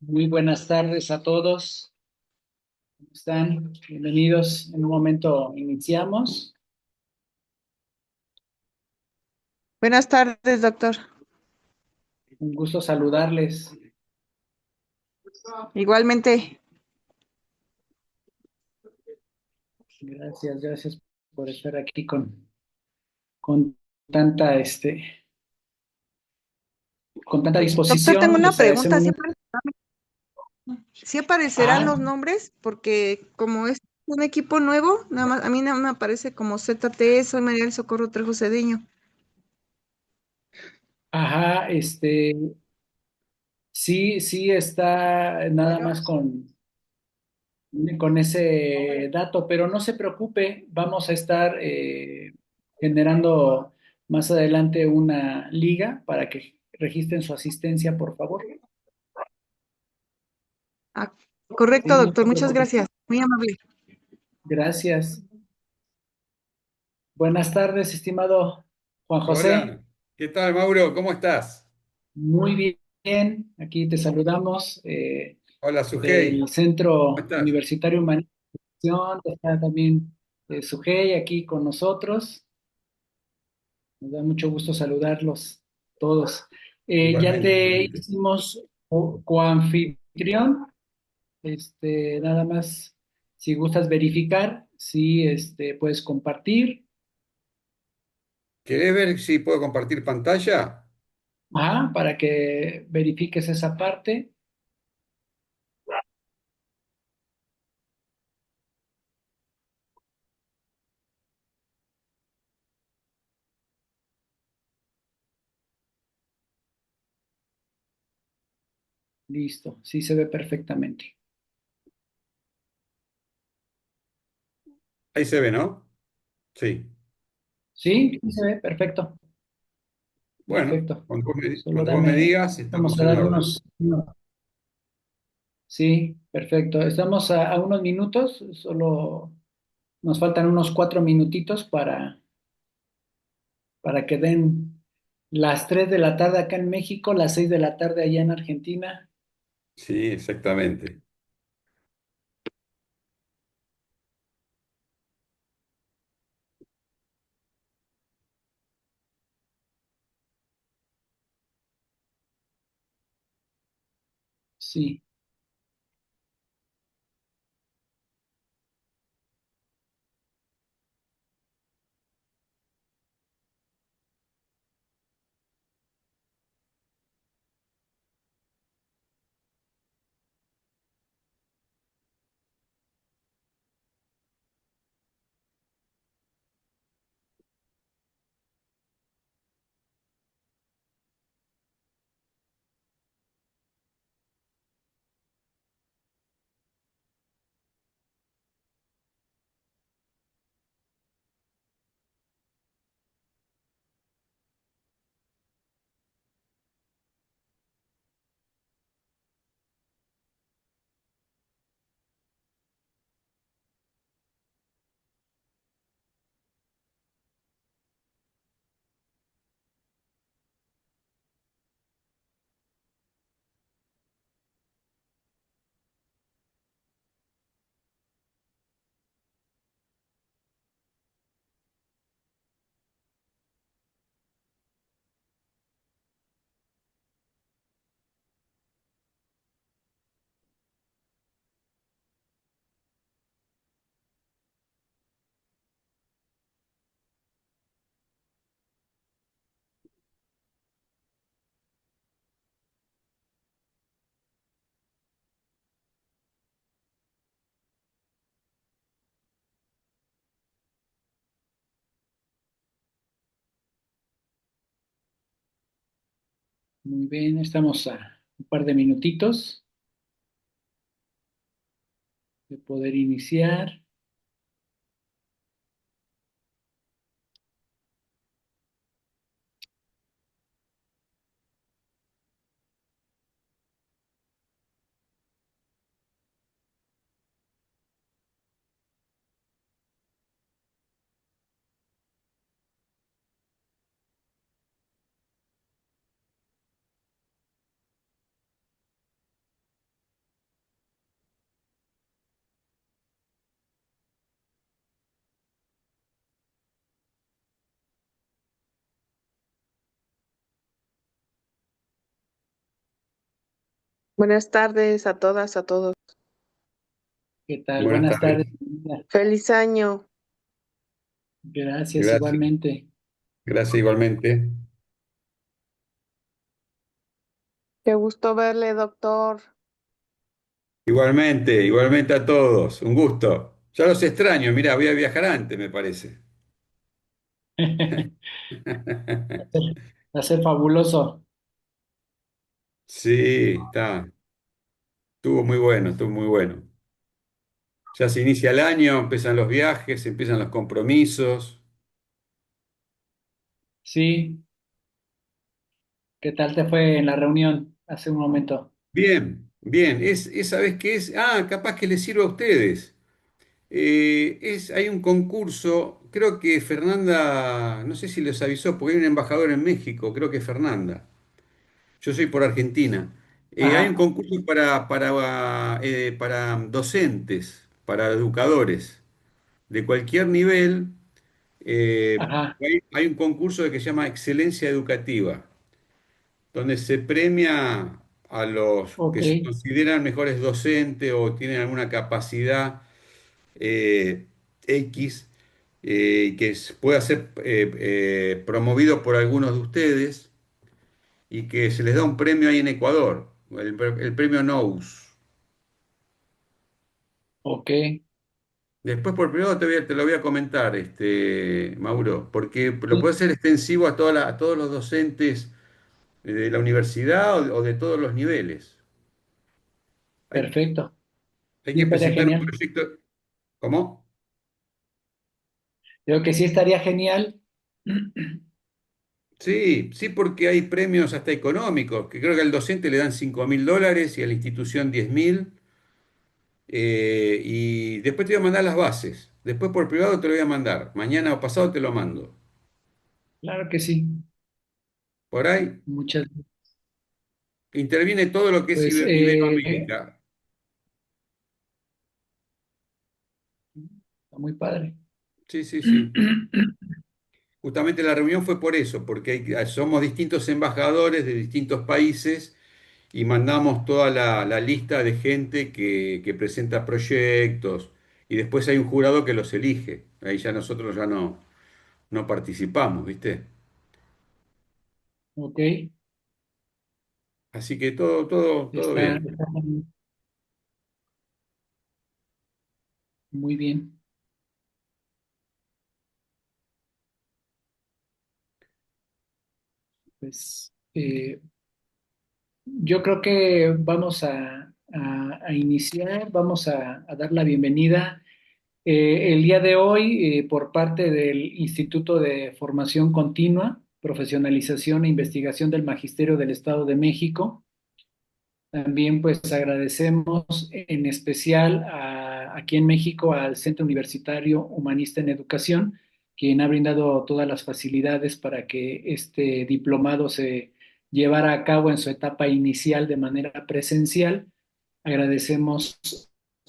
Muy buenas tardes a todos. ¿Cómo están? Bienvenidos. En un momento iniciamos. Buenas tardes, doctor. Un gusto saludarles. Igualmente, Gracias por estar aquí con tanta, con tanta doctor, tengo disposición. una Les pregunta. agradecemos ¿Sí, mucho. sí aparecerán Ah, los nombres? Porque como es un equipo nuevo, nada más, a mí nada más me aparece como ZT, soy María del Socorro Trejo Cedeño. ajá, sí, sí está nada más con ese dato, pero no se preocupe, vamos a estar generando más adelante una liga para que registren su asistencia, por favor. Ah, correcto, Sí, no doctor, se muchas preocupe. gracias. Muy amable. Gracias. Buenas tardes, estimado Juan José. Hola, ¿qué tal, Mauro? ¿Cómo estás? Muy bien, aquí te saludamos Hola, del Sujei. ¿Cómo Centro estás? Universitario Humanización. Está también Sujei aquí con nosotros. Nos da mucho gusto saludarlos todos. Ya Igualmente, te igualmente. hicimos coanfitrión. Nada más, si gustas verificar, si puedes compartir. ¿Querés ver si puedo compartir pantalla? Para que verifiques esa parte. Listo, sí se ve perfectamente. Ahí se ve, ¿no? Sí. Sí, sí se ve perfecto, Bueno, perfecto. Solo cuando vos me dame, digas, vamos estamos a en darle orden. sí, perfecto. Estamos a unos minutos, solo nos faltan unos 4 minutitos para que den las 3 de la tarde acá en México, las 6 de la tarde allá en Argentina. Sí, exactamente. Sí, muy bien, estamos a un par de minutitos de poder iniciar. Buenas tardes a todas, a todos. ¿Qué tal? Buenas Buenas tardes. tardes. Feliz año. Gracias, Gracias. igualmente. Gracias igualmente. Qué gusto verle, doctor. Igualmente, igualmente a todos. Un gusto. Ya los extraño. Mirá, voy a viajar antes, me parece. Va a ser fabuloso. Sí, está. Estuvo muy bueno, estuvo muy bueno. Ya se inicia el año, empiezan los viajes, empiezan los compromisos. Sí, ¿qué tal te fue en la reunión hace un momento? Bien, bien. ¿Sabés qué es? Ah, capaz que les sirva a ustedes. Hay un concurso, creo que Fernanda, no sé si les avisó, porque hay un embajador en México, creo que Fernanda. Yo soy por Argentina. Hay un Ajá, concurso para docentes, para educadores de cualquier nivel. ajá, Hay un concurso que se llama Excelencia Educativa, donde se premia a los que ok, se consideran mejores docentes o tienen alguna capacidad eh, X pueda ser promovido por algunos de ustedes y que se les da un premio ahí en Ecuador, el premio NOUS. ok. Después por privado te lo voy a comentar, Mauro, porque lo puede Sí, ser extensivo a todos los docentes de la universidad o de todos los niveles. Hay, perfecto. hay Sí, que estaría presentar un genial. proyecto. ¿Cómo? Creo que sí estaría genial. Sí, sí, porque hay premios hasta económicos, que creo que al docente le dan $5.000 y a la institución 10.000. Y después te voy a mandar las bases. Después por privado te lo voy a mandar. Mañana o pasado te lo mando. Claro que sí. Por ahí Muchas, interviene todo lo que es pues, Iberoamérica. está muy padre. Sí, sí, sí. Justamente la reunión fue por eso, porque somos distintos embajadores de distintos países y mandamos toda la lista de gente que presenta proyectos y después hay un jurado que los elige. Ahí ya nosotros ya no participamos, ¿viste? Ok, Así que todo bien. está muy bien. Pues, yo creo que vamos a iniciar, vamos a dar la bienvenida el día de hoy por parte del Instituto de Formación Continua, Profesionalización e Investigación del Magisterio del Estado de México. También pues agradecemos en especial aquí en México al Centro Universitario Humanista en Educación, quien ha brindado todas las facilidades para que este diplomado se llevara a cabo en su etapa inicial de manera presencial. Agradecemos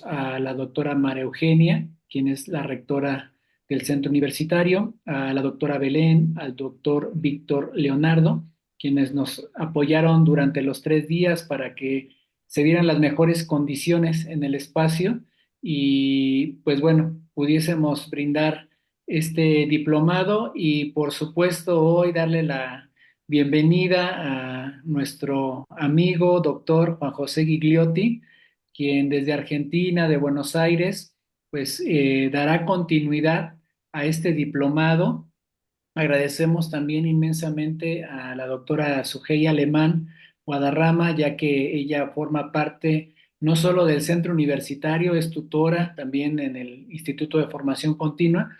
a la doctora María Eugenia, quien es la rectora del centro universitario, a la doctora Belén, al doctor Víctor Leonardo, quienes nos apoyaron durante los 3 días para que se dieran las mejores condiciones en el espacio y pues bueno, pudiésemos brindar este diplomado y por supuesto hoy darle la bienvenida a nuestro amigo doctor Juan José Gigliotti, quien desde Argentina, de Buenos Aires, pues dará continuidad a este diplomado. Agradecemos también inmensamente a la doctora Sujei Alemán Guadarrama, ya que ella forma parte no solo del centro universitario, es tutora también en el Instituto de Formación Continua,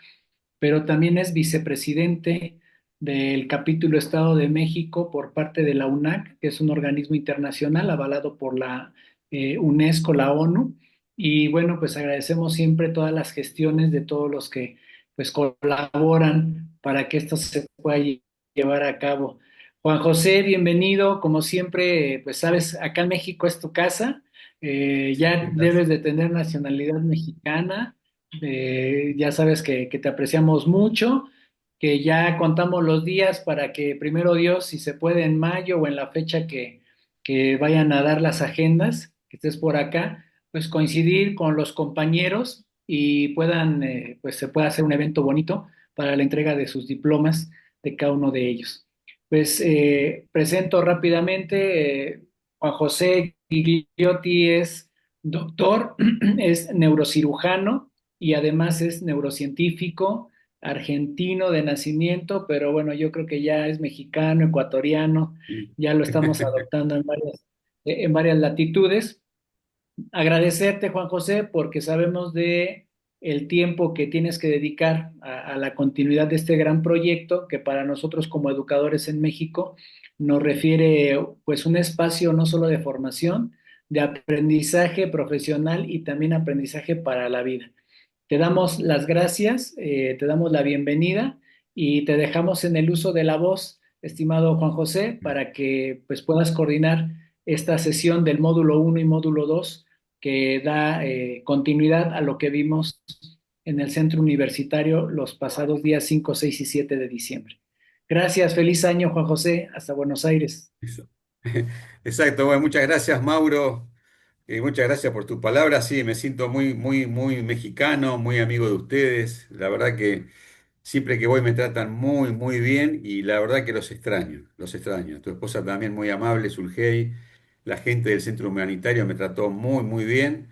pero también es vicepresidente del capítulo Estado de México por parte de la UNAC, que es un organismo internacional avalado por la UNESCO, la ONU. Y bueno, pues agradecemos siempre todas las gestiones de todos los que pues colaboran para que esto se pueda llevar a cabo. Juan José, bienvenido. Como siempre, pues sabes, acá en México es tu casa. Ya debes de tener nacionalidad mexicana. Ya sabes que te apreciamos mucho, que ya contamos los días para que primero Dios, si se puede en mayo o en la fecha que vayan a dar las agendas, que estés por acá, pues coincidir con los compañeros y puedan, pues se pueda hacer un evento bonito para la entrega de sus diplomas de cada uno de ellos. Pues presento rápidamente, Juan José Gigliotti es doctor, es neurocirujano y además es neurocientífico argentino de nacimiento, pero bueno, yo creo que ya es mexicano, ecuatoriano, ya lo estamos adoptando en varias latitudes. Agradecerte, Juan José, porque sabemos de el tiempo que tienes que dedicar a la continuidad de este gran proyecto, que para nosotros como educadores en México nos refiere pues un espacio no solo de formación, de aprendizaje profesional y también aprendizaje para la vida. Te damos las gracias, te damos la bienvenida y te dejamos en el uso de la voz, estimado Juan José, para que pues, puedas coordinar esta sesión del módulo uno y módulo 2 que da continuidad a lo que vimos en el centro universitario los pasados días 5, 6 y 7 de diciembre. Gracias, feliz año, Juan José, hasta Buenos Aires. Eso. Exacto, bueno, muchas gracias, Mauro. Muchas gracias por tus palabras. Sí, me siento muy, muy, muy mexicano, muy amigo de ustedes. La verdad que siempre que voy me tratan muy, muy bien y la verdad que los extraño, los extraño. Tu esposa también muy amable, Sulgey. La gente del centro humanitario me trató muy, muy bien.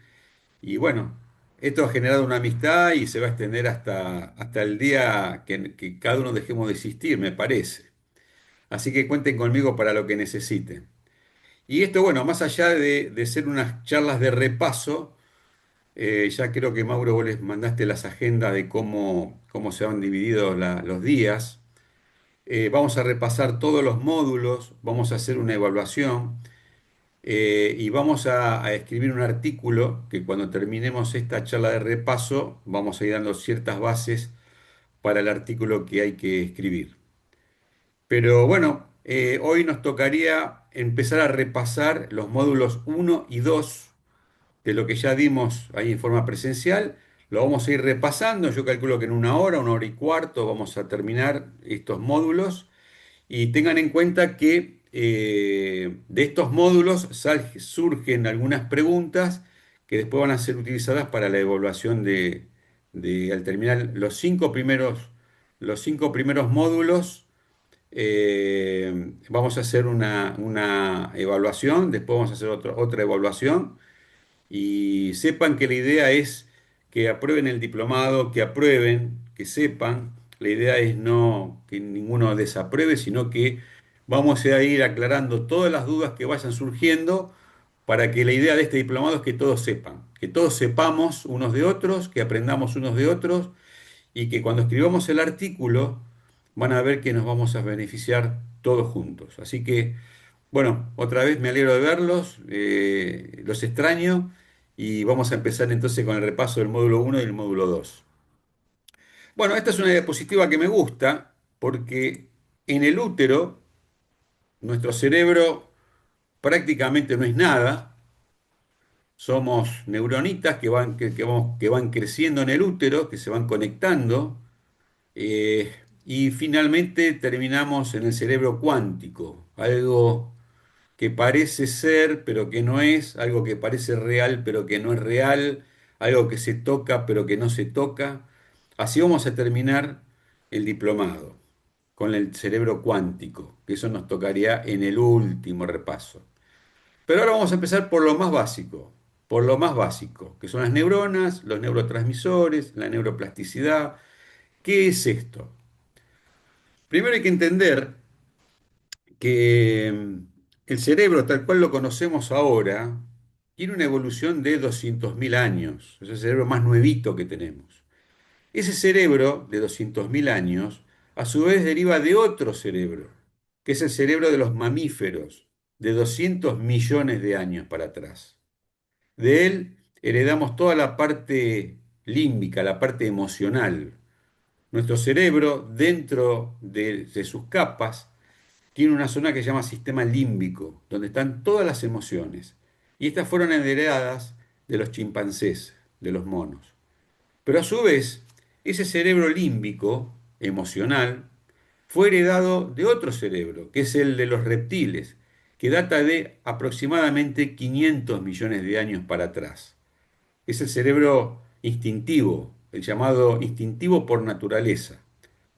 Y bueno, esto ha generado una amistad y se va a extender hasta el día que cada uno dejemos de existir, me parece. Así que cuenten conmigo para lo que necesiten. Y esto, bueno, más allá de ser unas charlas de repaso, ya creo que Mauro, vos les mandaste las agendas de cómo se han dividido los días. Vamos a repasar todos los módulos, vamos a hacer una evaluación y vamos a escribir un artículo que cuando terminemos esta charla de repaso vamos a ir dando ciertas bases para el artículo que hay que escribir. Pero bueno, hoy nos tocaría empezar a repasar los módulos uno y 2 de lo que ya dimos ahí en forma presencial. Lo vamos a ir repasando. Yo calculo que en una hora y cuarto, vamos a terminar estos módulos. Y tengan en cuenta que de estos módulos surgen algunas preguntas que después van a ser utilizadas para la evaluación al terminar los cinco primeros módulos. Vamos a hacer una evaluación, después vamos a hacer otra evaluación y sepan que la idea es que aprueben el diplomado, que aprueben, que sepan. La idea es no que ninguno desapruebe, sino que vamos a ir aclarando todas las dudas que vayan surgiendo para que la idea de este diplomado es que todos sepan, que todos sepamos unos de otros, que aprendamos unos de otros y que cuando escribamos el artículo van a ver que nos vamos a beneficiar todos juntos. Así que, bueno, otra vez me alegro de verlos, los extraño y vamos a empezar entonces con el repaso del módulo uno y el módulo 2. Bueno, esta es una diapositiva que me gusta porque en el útero nuestro cerebro prácticamente no es nada, somos neuronitas que van creciendo en el útero, que se van conectando. Eh, y finalmente terminamos en el cerebro cuántico, algo que parece ser pero que no es, algo que parece real pero que no es real, algo que se toca pero que no se toca. Así vamos a terminar el diplomado con el cerebro cuántico, que eso nos tocaría en el último repaso. Pero ahora vamos a empezar por lo más básico, que son las neuronas, los neurotransmisores, la neuroplasticidad. ¿Qué es esto? Primero hay que entender que el cerebro, tal cual lo conocemos ahora, tiene una evolución de 200.000 años. Es el cerebro más nuevito que tenemos. Ese cerebro de 200.000 años, a su vez, deriva de otro cerebro, que es el cerebro de los mamíferos, de 200 millones de años para atrás. De él heredamos toda la parte límbica, la parte emocional. Nuestro cerebro, dentro de sus capas, tiene una zona que se llama sistema límbico, donde están todas las emociones. Y estas fueron heredadas de los chimpancés, de los monos. Pero a su vez, ese cerebro límbico, emocional, fue heredado de otro cerebro, que es el de los reptiles, que data de aproximadamente 500 millones de años para atrás. Es el cerebro instintivo, el llamado instintivo por naturaleza,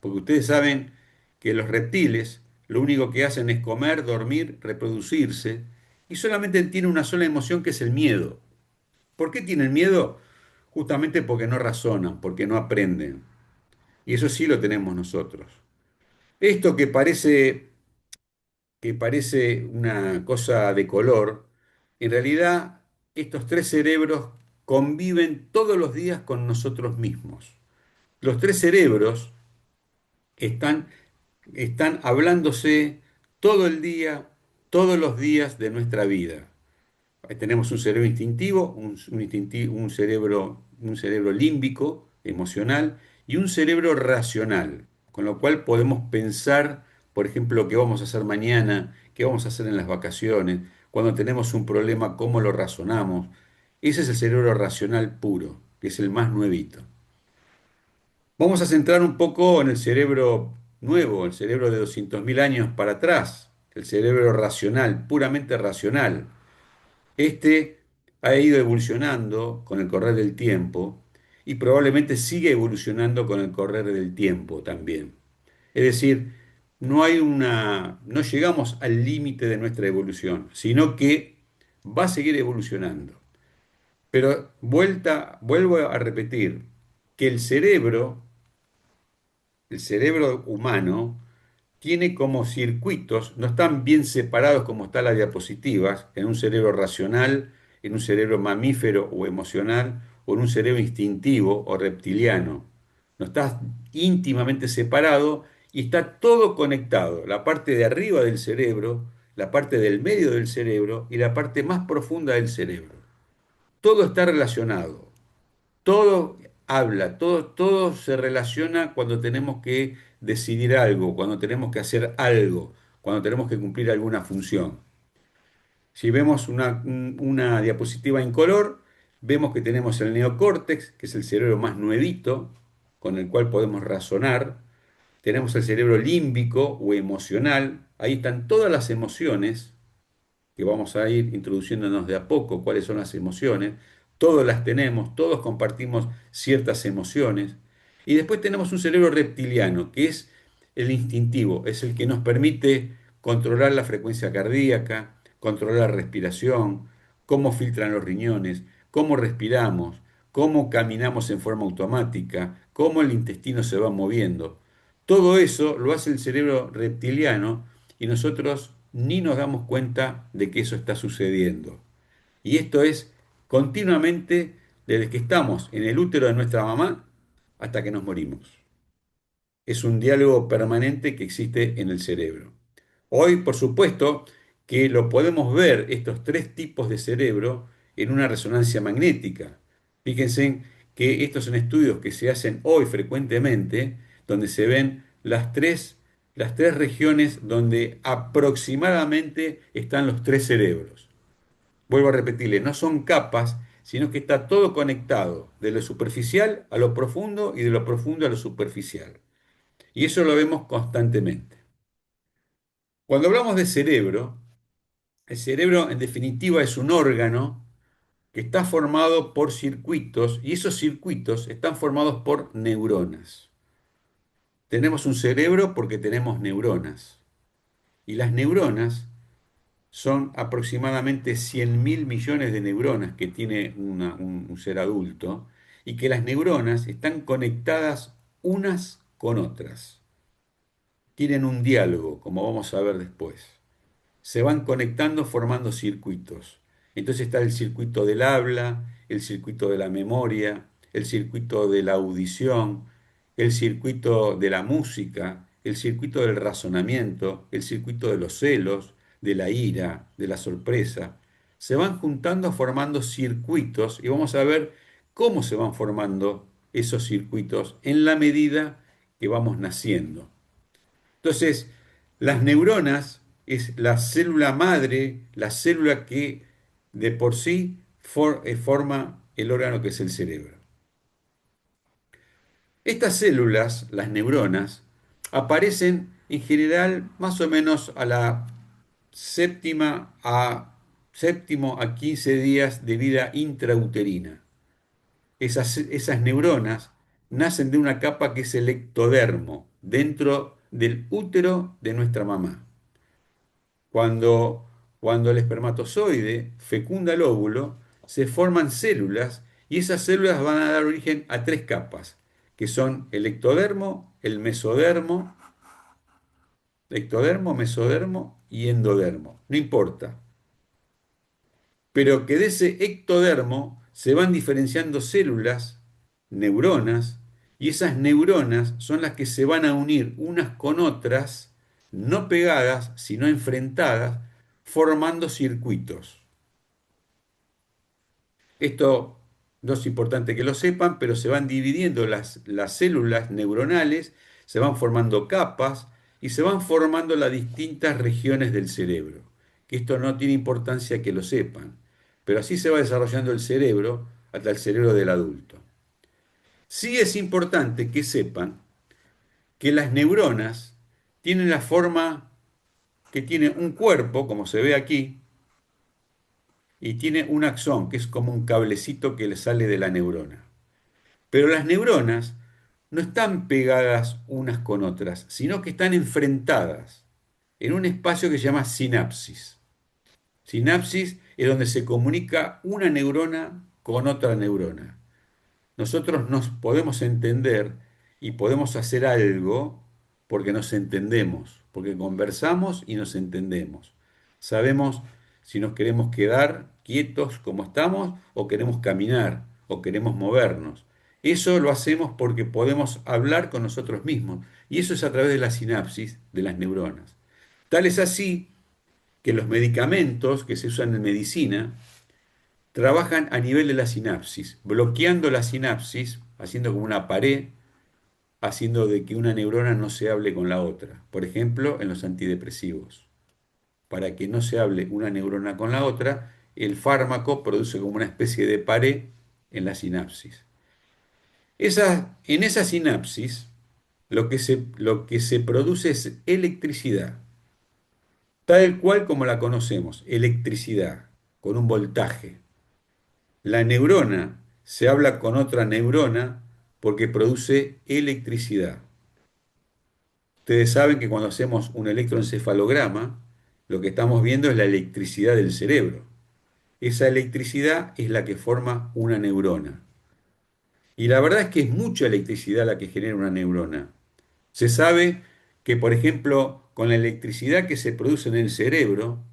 porque ustedes saben que los reptiles lo único que hacen es comer, dormir, reproducirse, y solamente tienen una sola emoción que es el miedo. ¿Por qué tienen miedo? Justamente porque no razonan, porque no aprenden. Y eso sí lo tenemos nosotros. Esto que parece una cosa de color, en realidad estos tres cerebros conviven todos los días con nosotros mismos. Los tres cerebros están, están hablándose todo el día, todos los días de nuestra vida. Tenemos un cerebro instintivo, un cerebro límbico, emocional, y un cerebro racional, con lo cual podemos pensar, por ejemplo, qué vamos a hacer mañana, qué vamos a hacer en las vacaciones, cuando tenemos un problema, cómo lo razonamos. Ese es el cerebro racional puro, que es el más nuevito. Vamos a centrar un poco en el cerebro nuevo, el cerebro de 200.000 años para atrás, el cerebro racional, puramente racional. Este ha ido evolucionando con el correr del tiempo y probablemente sigue evolucionando con el correr del tiempo también. Es decir, no llegamos al límite de nuestra evolución, sino que va a seguir evolucionando. Pero vuelvo a repetir que el cerebro humano tiene como circuitos, no están bien separados como están las diapositivas, en un cerebro racional, en un cerebro mamífero o emocional, o en un cerebro instintivo o reptiliano. No está íntimamente separado y está todo conectado. La parte de arriba del cerebro, la parte del medio del cerebro y la parte más profunda del cerebro. Todo está relacionado. Todo habla, todo se relaciona cuando tenemos que decidir algo, cuando tenemos que hacer algo, cuando tenemos que cumplir alguna función. Si vemos una diapositiva en color, vemos que tenemos el neocórtex, que es el cerebro más nuevito, con el cual podemos razonar. Tenemos el cerebro límbico o emocional, ahí están todas las emociones que vamos a ir introduciéndonos de a poco, cuáles son las emociones. Todos las tenemos, todos compartimos ciertas emociones. Y después tenemos un cerebro reptiliano, que es el instintivo, es el que nos permite controlar la frecuencia cardíaca, controlar la respiración, cómo filtran los riñones, cómo respiramos, cómo caminamos en forma automática, cómo el intestino se va moviendo. Todo eso lo hace el cerebro reptiliano y nosotros ni nos damos cuenta de que eso está sucediendo. Y esto es continuamente desde que estamos en el útero de nuestra mamá hasta que nos morimos. Es un diálogo permanente que existe en el cerebro. Hoy, por supuesto, que lo podemos ver, estos tres tipos de cerebro, en una resonancia magnética. Fíjense que estos son estudios que se hacen hoy frecuentemente, donde se ven las tres regiones donde aproximadamente están los tres cerebros. Vuelvo a repetirle, no son capas, sino que está todo conectado, de lo superficial a lo profundo y de lo profundo a lo superficial. Y eso lo vemos constantemente. Cuando hablamos de cerebro, el cerebro en definitiva es un órgano que está formado por circuitos y esos circuitos están formados por neuronas. Tenemos un cerebro porque tenemos neuronas y las neuronas son aproximadamente 100.000 millones de neuronas que tiene un ser adulto y que las neuronas están conectadas unas con otras. Tienen un diálogo, como vamos a ver después. Se van conectando formando circuitos. Entonces está el circuito del habla, el circuito de la memoria, el circuito de la audición, el circuito de la música, el circuito del razonamiento, el circuito de los celos, de la ira, de la sorpresa. Se van juntando formando circuitos y vamos a ver cómo se van formando esos circuitos en la medida que vamos naciendo. Entonces, las neuronas es la célula madre, la célula que de por sí forma el órgano que es el cerebro. Estas células, las neuronas, aparecen en general más o menos a la séptima a, séptimo a 15 días de vida intrauterina. Esas neuronas nacen de una capa que es el ectodermo, dentro del útero de nuestra mamá. Cuando, cuando el espermatozoide fecunda el óvulo, se forman células y esas células van a dar origen a tres capas, que son el ectodermo, el mesodermo, ectodermo, mesodermo y endodermo. No importa. Pero que de ese ectodermo se van diferenciando células, neuronas, y esas neuronas son las que se van a unir unas con otras, no pegadas, sino enfrentadas, formando circuitos. Esto no es importante que lo sepan, pero se van dividiendo las células neuronales, se van formando capas y se van formando las distintas regiones del cerebro. Que esto no tiene importancia que lo sepan, pero así se va desarrollando el cerebro hasta el cerebro del adulto. Sí es importante que sepan que las neuronas tienen la forma que tiene un cuerpo, como se ve aquí, y tiene un axón, que es como un cablecito que le sale de la neurona. Pero las neuronas no están pegadas unas con otras, sino que están enfrentadas en un espacio que se llama sinapsis. Sinapsis es donde se comunica una neurona con otra neurona. Nosotros nos podemos entender y podemos hacer algo porque nos entendemos, porque conversamos y nos entendemos. Sabemos si nos queremos quedar quietos como estamos o queremos caminar o queremos movernos. Eso lo hacemos porque podemos hablar con nosotros mismos y eso es a través de la sinapsis de las neuronas. Tal es así que los medicamentos que se usan en medicina trabajan a nivel de la sinapsis, bloqueando la sinapsis, haciendo como una pared, haciendo de que una neurona no se hable con la otra. Por ejemplo, en los antidepresivos. Para que no se hable una neurona con la otra, el fármaco produce como una especie de pared en la sinapsis. En esa sinapsis, lo que se produce es electricidad, tal cual como la conocemos, electricidad, con un voltaje. La neurona se habla con otra neurona porque produce electricidad. Ustedes saben que cuando hacemos un electroencefalograma, lo que estamos viendo es la electricidad del cerebro. Esa electricidad es la que forma una neurona. Y la verdad es que es mucha electricidad la que genera una neurona. Se sabe que, por ejemplo, con la electricidad que se produce en el cerebro,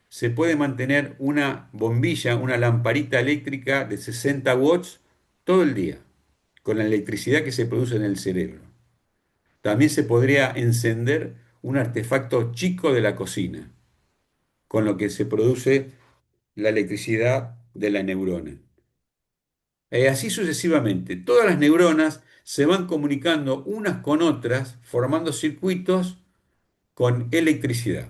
se puede mantener una bombilla, una lamparita eléctrica de 60 watts todo el día, con la electricidad que se produce en el cerebro. También se podría encender un artefacto chico de la cocina, con lo que se produce la electricidad de la neurona. Así sucesivamente, todas las neuronas se van comunicando unas con otras, formando circuitos con electricidad.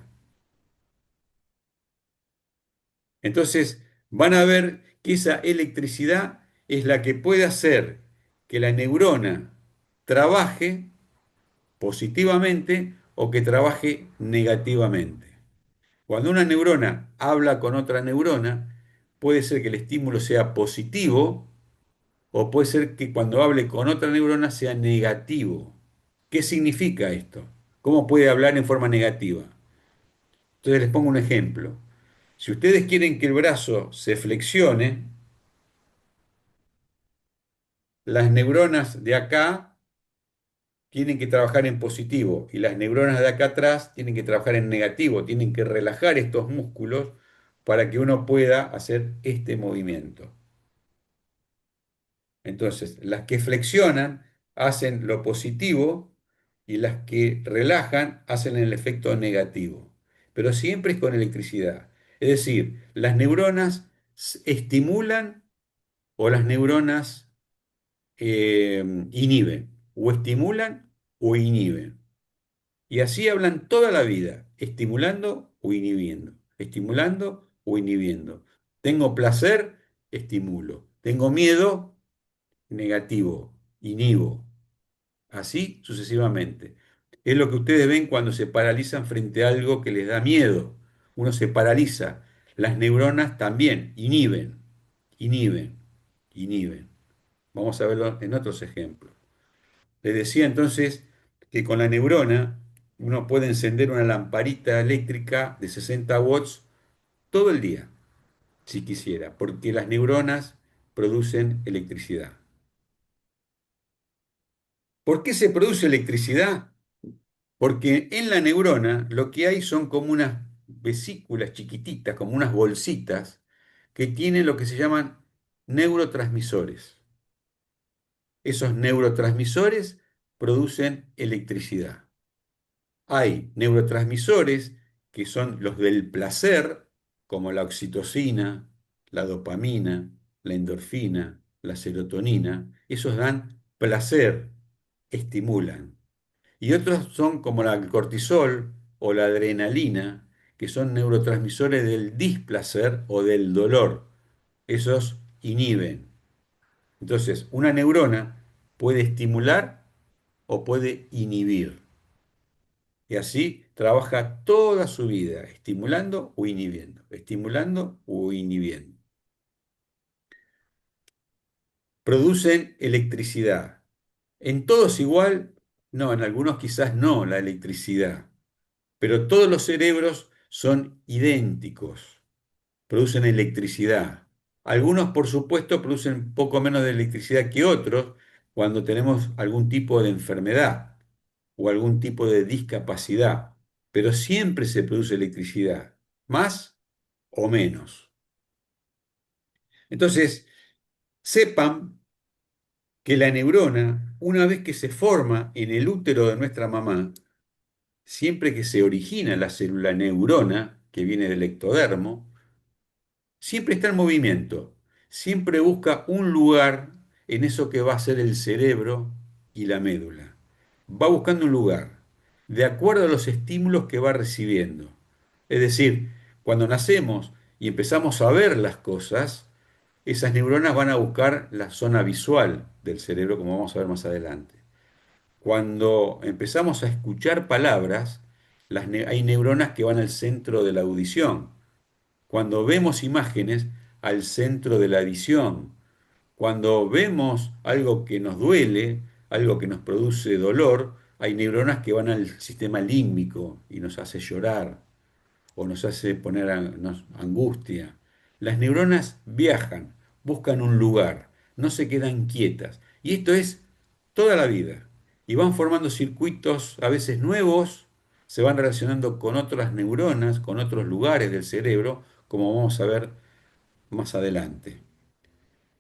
Entonces, van a ver que esa electricidad es la que puede hacer que la neurona trabaje positivamente o que trabaje negativamente. Cuando una neurona habla con otra neurona, puede ser que el estímulo sea positivo o puede ser que cuando hable con otra neurona sea negativo. ¿Qué significa esto? ¿Cómo puede hablar en forma negativa? Entonces les pongo un ejemplo. Si ustedes quieren que el brazo se flexione, las neuronas de acá tienen que trabajar en positivo y las neuronas de acá atrás tienen que trabajar en negativo, tienen que relajar estos músculos para que uno pueda hacer este movimiento. Entonces, las que flexionan hacen lo positivo y las que relajan hacen el efecto negativo, pero siempre es con electricidad. Es decir, las neuronas estimulan o las neuronas inhiben, o estimulan o inhiben. Y así hablan toda la vida, estimulando o inhibiendo, estimulando o inhibiendo. Tengo placer, estimulo. Tengo miedo, negativo, inhibo. Así sucesivamente. Es lo que ustedes ven cuando se paralizan frente a algo que les da miedo uno se paraliza. Las neuronas también inhiben, inhiben. Vamos a verlo en otros ejemplos. Les decía entonces que con la neurona uno puede encender una lamparita eléctrica de 60 watts todo el día, si quisiera, porque las neuronas producen electricidad. ¿Por qué se produce electricidad? Porque en la neurona lo que hay son como unas vesículas chiquititas, como unas bolsitas, que tienen lo que se llaman neurotransmisores. Esos neurotransmisores producen electricidad. Hay neurotransmisores que son los del placer, como la oxitocina, la dopamina, la endorfina, la serotonina. Esos dan placer, estimulan. Y otros son como el cortisol o la adrenalina, que son neurotransmisores del displacer o del dolor. Esos inhiben. Entonces, una neurona puede estimular o puede inhibir. Y así trabaja toda su vida, estimulando o inhibiendo, estimulando o inhibiendo. Producen electricidad. ¿En todos igual? No, en algunos quizás no la electricidad, pero todos los cerebros son idénticos, producen electricidad. Algunos, por supuesto, producen poco menos de electricidad que otros cuando tenemos algún tipo de enfermedad o algún tipo de discapacidad, pero siempre se produce electricidad, más o menos. Entonces, sepan que la neurona, una vez que se forma en el útero de nuestra mamá, siempre que se origina la célula neurona, que viene del ectodermo, siempre está en movimiento, siempre busca un lugar en eso que va a ser el cerebro y la médula. Va buscando un lugar, de acuerdo a los estímulos que va recibiendo. Es decir, cuando nacemos y empezamos a ver las cosas, esas neuronas van a buscar la zona visual del cerebro, como vamos a ver más adelante. Cuando empezamos a escuchar palabras, hay neuronas que van al centro de la audición. Cuando vemos imágenes, al centro de la visión. Cuando vemos algo que nos duele, algo que nos produce dolor, hay neuronas que van al sistema límbico y nos hace llorar o nos hace poner angustia. Las neuronas viajan, buscan un lugar, no se quedan quietas. Y esto es toda la vida. Y van formando circuitos a veces nuevos, se van relacionando con otras neuronas, con otros lugares del cerebro, como vamos a ver más adelante.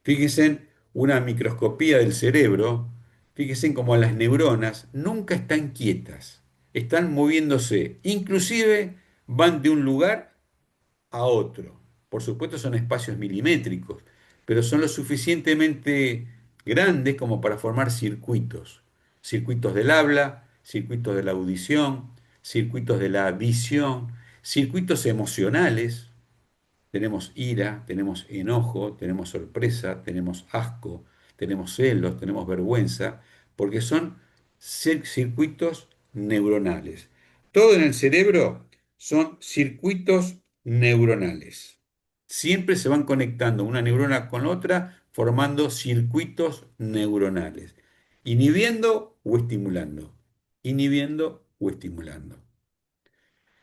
Fíjense en una microscopía del cerebro, fíjense cómo las neuronas nunca están quietas, están moviéndose, inclusive van de un lugar a otro. Por supuesto son espacios milimétricos, pero son lo suficientemente grandes como para formar circuitos. Circuitos del habla, circuitos de la audición, circuitos de la visión, circuitos emocionales. Tenemos ira, tenemos enojo, tenemos sorpresa, tenemos asco, tenemos celos, tenemos vergüenza, porque son circuitos neuronales. Todo en el cerebro son circuitos neuronales. Siempre se van conectando una neurona con otra, formando circuitos neuronales, inhibiendo o estimulando, inhibiendo o estimulando.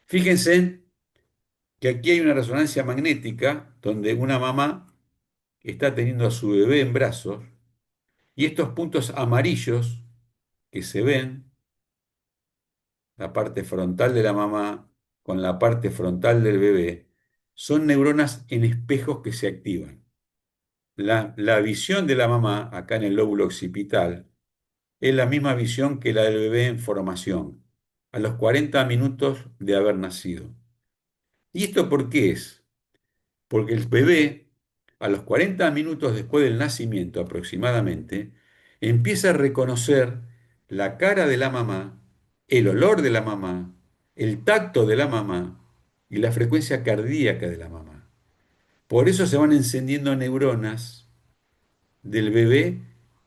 Fíjense que aquí hay una resonancia magnética donde una mamá está teniendo a su bebé en brazos y estos puntos amarillos que se ven, la parte frontal de la mamá con la parte frontal del bebé, son neuronas en espejos que se activan. La visión de la mamá, acá en el lóbulo occipital, es la misma visión que la del bebé en formación, a los 40 minutos de haber nacido. ¿Y esto por qué es? Porque el bebé, a los 40 minutos después del nacimiento aproximadamente, empieza a reconocer la cara de la mamá, el olor de la mamá, el tacto de la mamá y la frecuencia cardíaca de la mamá. Por eso se van encendiendo neuronas del bebé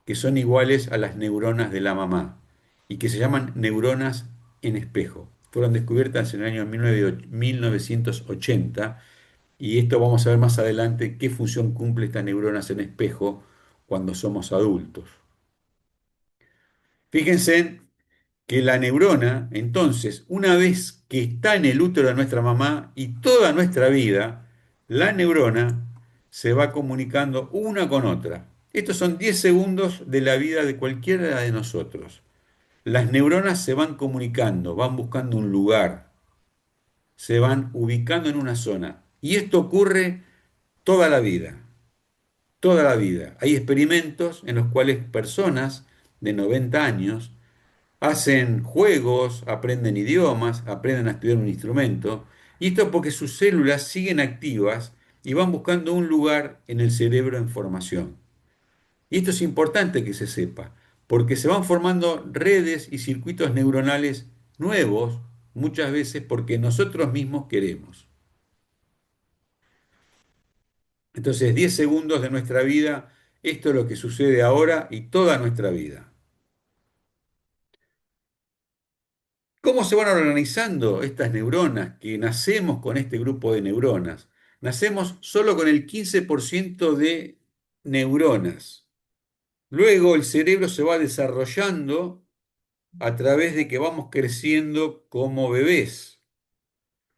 que son iguales a las neuronas de la mamá y que se llaman neuronas en espejo. fueron descubiertas en el año 1980 y esto vamos a ver más adelante qué función cumple estas neuronas en espejo cuando somos adultos. Fíjense que la neurona, entonces, una vez que está en el útero de nuestra mamá y toda nuestra vida, la neurona se va comunicando una con otra. Estos son 10 segundos de la vida de cualquiera de nosotros. Las neuronas se van comunicando, van buscando un lugar, se van ubicando en una zona. Y esto ocurre toda la vida, toda la vida. Hay experimentos en los cuales personas de 90 años hacen juegos, aprenden idiomas, aprenden a estudiar un instrumento, y esto porque sus células siguen activas y van buscando un lugar en el cerebro en formación. Y esto es importante que se sepa, porque se van formando redes y circuitos neuronales nuevos, muchas veces porque nosotros mismos queremos. Entonces, 10 segundos de nuestra vida, esto es lo que sucede ahora y toda nuestra vida. ¿Cómo se van organizando estas neuronas que nacemos con este grupo de neuronas? Nacemos solo con el 15% de neuronas. Luego el cerebro se va desarrollando a través de que vamos creciendo como bebés.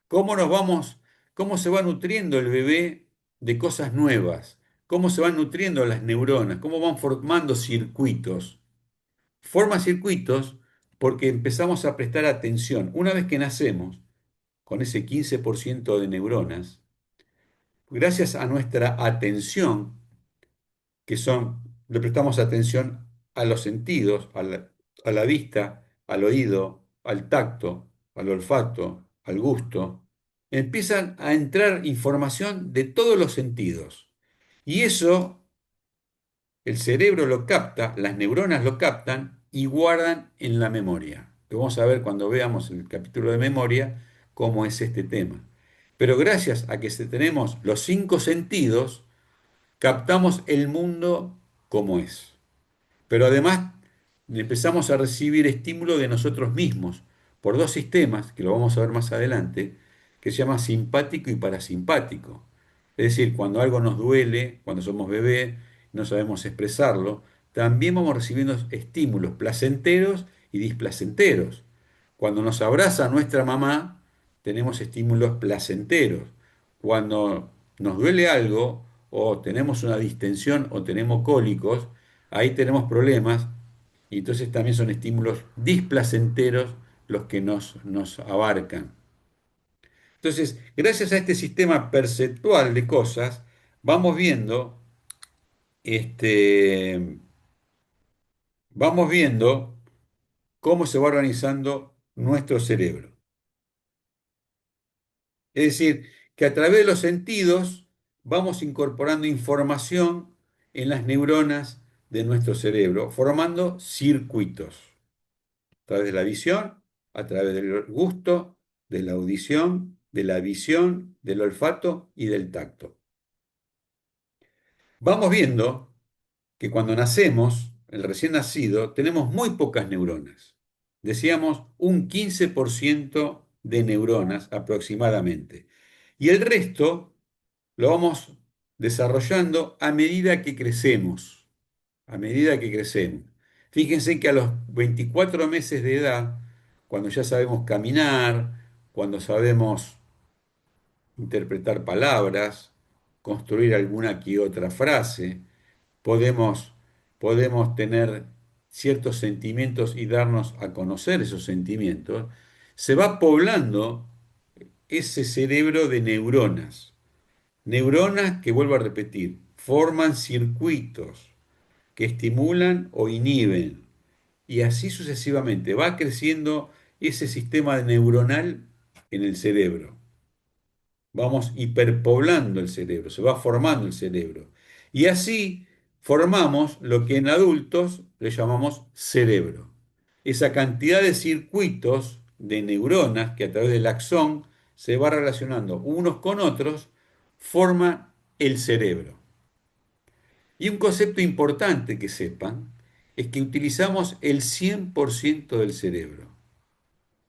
¿Cómo nos vamos, cómo se va nutriendo el bebé de cosas nuevas? ¿Cómo se van nutriendo las neuronas? ¿Cómo van formando circuitos? Forma circuitos porque empezamos a prestar atención. Una vez que nacemos, con ese 15% de neuronas, gracias a nuestra atención, que son, le prestamos atención a los sentidos, a la vista, al oído, al tacto, al olfato, al gusto, empiezan a entrar información de todos los sentidos. Y eso el cerebro lo capta, las neuronas lo captan y guardan en la memoria. Lo vamos a ver cuando veamos el capítulo de memoria cómo es este tema. Pero gracias a que tenemos los 5 sentidos, captamos el mundo como es. Pero además empezamos a recibir estímulo de nosotros mismos por dos sistemas, que lo vamos a ver más adelante, que se llama simpático y parasimpático. Es decir, cuando algo nos duele, cuando somos bebé, no sabemos expresarlo, también vamos recibiendo estímulos placenteros y displacenteros. Cuando nos abraza nuestra mamá, tenemos estímulos placenteros. Cuando nos duele algo, o tenemos una distensión, o tenemos cólicos, ahí tenemos problemas y entonces también son estímulos displacenteros los que nos abarcan. Entonces, gracias a este sistema perceptual de cosas, vamos viendo, este, vamos viendo cómo se va organizando nuestro cerebro. Es decir, que a través de los sentidos vamos incorporando información en las neuronas de nuestro cerebro, formando circuitos. A través de la visión, a través del gusto, de la audición, de la visión, del olfato y del tacto. Vamos viendo que cuando nacemos, el recién nacido, tenemos muy pocas neuronas. Decíamos un 15% de neuronas aproximadamente. Y el resto lo vamos desarrollando a medida que crecemos. A medida que crecemos. Fíjense que a los 24 meses de edad, cuando ya sabemos caminar, cuando sabemos interpretar palabras, construir alguna que otra frase, podemos, podemos tener ciertos sentimientos y darnos a conocer esos sentimientos, se va poblando ese cerebro de neuronas. Neuronas que, vuelvo a repetir, forman circuitos que estimulan o inhiben. Y así sucesivamente. Va creciendo ese sistema neuronal en el cerebro. Vamos hiperpoblando el cerebro, se va formando el cerebro. Y así formamos lo que en adultos le llamamos cerebro. Esa cantidad de circuitos de neuronas que a través del axón se va relacionando unos con otros, forma el cerebro. Y un concepto importante que sepan es que utilizamos el 100% del cerebro.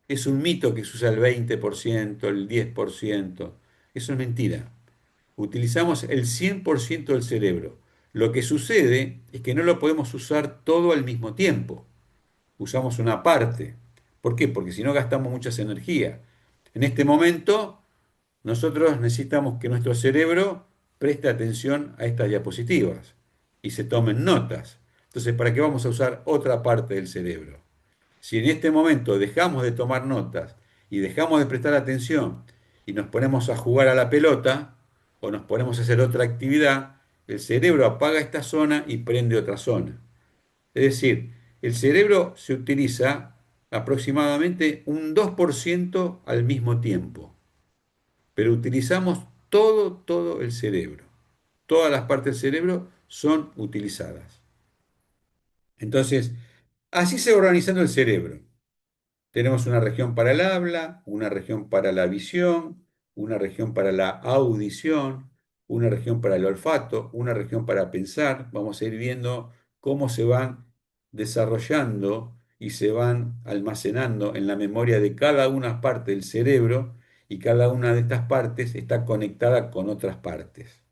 Es un mito que se usa el 20%, el 10%. Eso es mentira. Utilizamos el 100% del cerebro. Lo que sucede es que no lo podemos usar todo al mismo tiempo. Usamos una parte. ¿Por qué? Porque si no gastamos muchas energías. En este momento, nosotros necesitamos que nuestro cerebro preste atención a estas diapositivas y se tomen notas. Entonces, ¿para qué vamos a usar otra parte del cerebro? Si en este momento dejamos de tomar notas y dejamos de prestar atención y nos ponemos a jugar a la pelota o nos ponemos a hacer otra actividad, el cerebro apaga esta zona y prende otra zona. Es decir, el cerebro se utiliza aproximadamente un 2% al mismo tiempo, pero utilizamos todo el cerebro. Todas las partes del cerebro son utilizadas. Entonces, así se va organizando el cerebro. Tenemos una región para el habla, una región para la visión, una región para la audición, una región para el olfato, una región para pensar. Vamos a ir viendo cómo se van desarrollando y se van almacenando en la memoria de cada una parte del cerebro y cada una de estas partes está conectada con otras partes.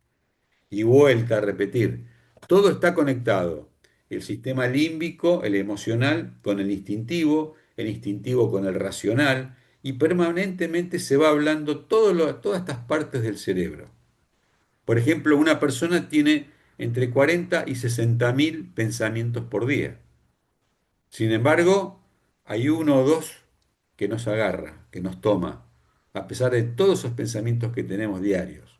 Y vuelta a repetir, todo está conectado. El sistema límbico, el emocional, con el instintivo con el racional, y permanentemente se va hablando todas estas partes del cerebro. Por ejemplo, una persona tiene entre 40 y 60 mil pensamientos por día. Sin embargo, hay uno o dos que nos agarra, que nos toma, a pesar de todos esos pensamientos que tenemos diarios.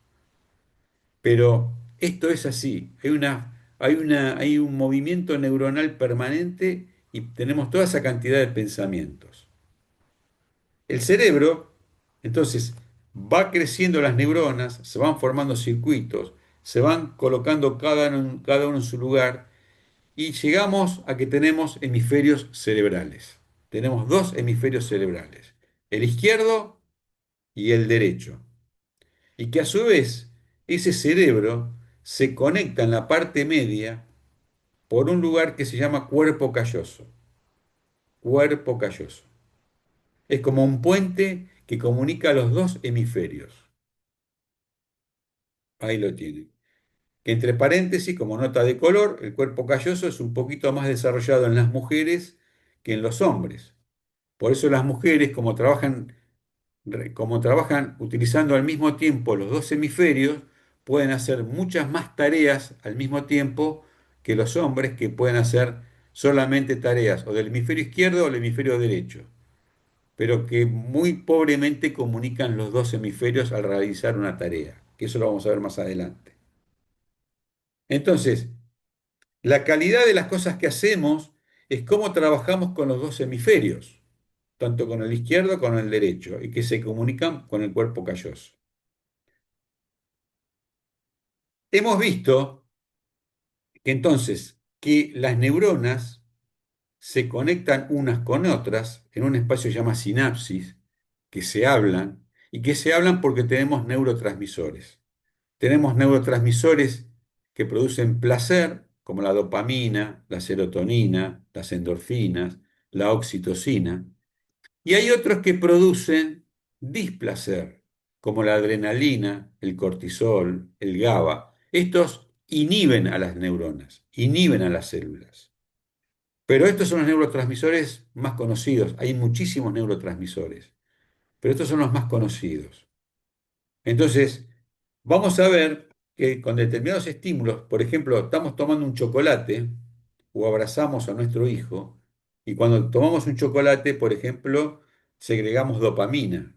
Pero esto es así, hay un movimiento neuronal permanente y tenemos toda esa cantidad de pensamientos. El cerebro, entonces, va creciendo las neuronas, se van formando circuitos, se van colocando cada uno en su lugar y llegamos a que tenemos hemisferios cerebrales. Tenemos dos hemisferios cerebrales, el izquierdo y el derecho. Y que a su vez ese cerebro se conecta en la parte media por un lugar que se llama cuerpo calloso. Cuerpo calloso. Es como un puente que comunica los dos hemisferios. Ahí lo tienen. Que entre paréntesis, como nota de color, el cuerpo calloso es un poquito más desarrollado en las mujeres que en los hombres. Por eso las mujeres, como trabajan utilizando al mismo tiempo los dos hemisferios, pueden hacer muchas más tareas al mismo tiempo que los hombres que pueden hacer solamente tareas o del hemisferio izquierdo o del hemisferio derecho, pero que muy pobremente comunican los dos hemisferios al realizar una tarea, que eso lo vamos a ver más adelante. Entonces, la calidad de las cosas que hacemos es cómo trabajamos con los dos hemisferios, tanto con el izquierdo como con el derecho, y que se comunican con el cuerpo calloso. Hemos visto que entonces que las neuronas se conectan unas con otras en un espacio que se llama sinapsis, que se hablan, y que se hablan porque tenemos neurotransmisores. Tenemos neurotransmisores que producen placer, como la dopamina, la serotonina, las endorfinas, la oxitocina, y hay otros que producen displacer, como la adrenalina, el cortisol, el GABA. Estos inhiben a las neuronas, inhiben a las células. Pero estos son los neurotransmisores más conocidos. Hay muchísimos neurotransmisores, pero estos son los más conocidos. Entonces, vamos a ver que con determinados estímulos, por ejemplo, estamos tomando un chocolate o abrazamos a nuestro hijo, y cuando tomamos un chocolate, por ejemplo, segregamos dopamina.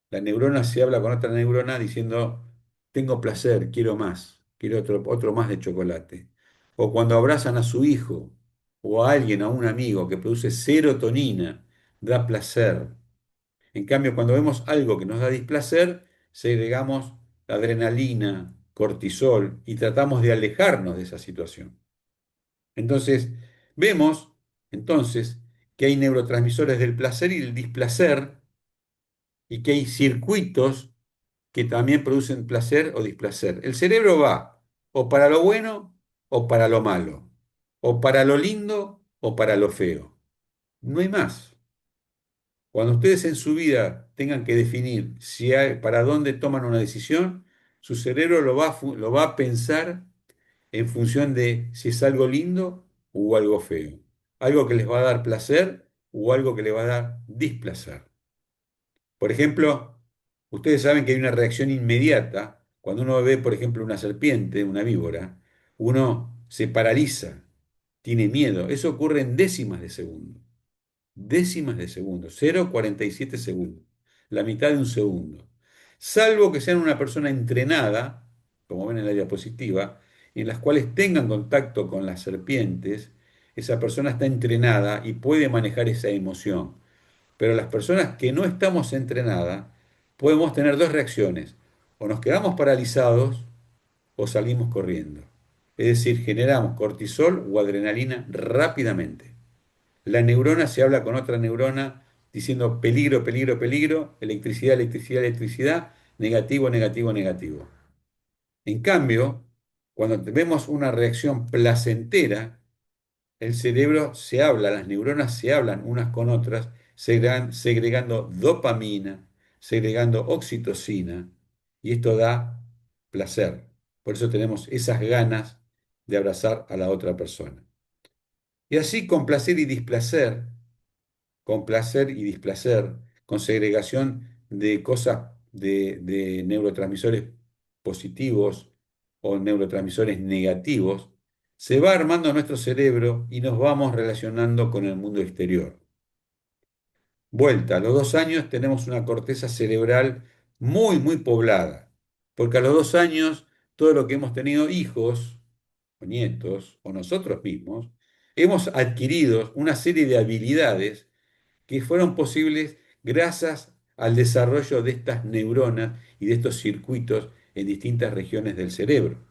La neurona se habla con otra neurona diciendo, tengo placer, quiero otro más de chocolate. O cuando abrazan a su hijo o a alguien, a un amigo que produce serotonina, da placer. En cambio, cuando vemos algo que nos da displacer, segregamos adrenalina, cortisol y tratamos de alejarnos de esa situación. Entonces, vemos entonces que hay neurotransmisores del placer y del displacer y que hay circuitos que también producen placer o displacer. El cerebro va o para lo bueno o para lo malo, o para lo lindo o para lo feo. No hay más. Cuando ustedes en su vida tengan que definir para dónde toman una decisión, su cerebro lo va a pensar en función de si es algo lindo o algo feo, algo que les va a dar placer o algo que les va a dar displacer. Por ejemplo, ustedes saben que hay una reacción inmediata cuando uno ve, por ejemplo, una serpiente, una víbora, uno se paraliza, tiene miedo. Eso ocurre en décimas de segundo, 0,47 segundos, la mitad de un segundo. Salvo que sean una persona entrenada, como ven en la diapositiva, en las cuales tengan contacto con las serpientes, esa persona está entrenada y puede manejar esa emoción. Pero las personas que no estamos entrenadas, podemos tener dos reacciones: o nos quedamos paralizados o salimos corriendo. Es decir, generamos cortisol o adrenalina rápidamente. La neurona se habla con otra neurona diciendo peligro, peligro, peligro, electricidad, electricidad, electricidad, negativo, negativo, negativo. En cambio, cuando vemos una reacción placentera, el cerebro se habla, las neuronas se hablan unas con otras, segregando dopamina, segregando oxitocina, y esto da placer. Por eso tenemos esas ganas de abrazar a la otra persona. Y así con placer y displacer, con placer y displacer, con segregación de cosas de neurotransmisores positivos o neurotransmisores negativos, se va armando nuestro cerebro y nos vamos relacionando con el mundo exterior. Vuelta, a los 2 años tenemos una corteza cerebral muy, muy poblada, porque a los 2 años todo lo que hemos tenido hijos o nietos o nosotros mismos, hemos adquirido una serie de habilidades que fueron posibles gracias al desarrollo de estas neuronas y de estos circuitos en distintas regiones del cerebro.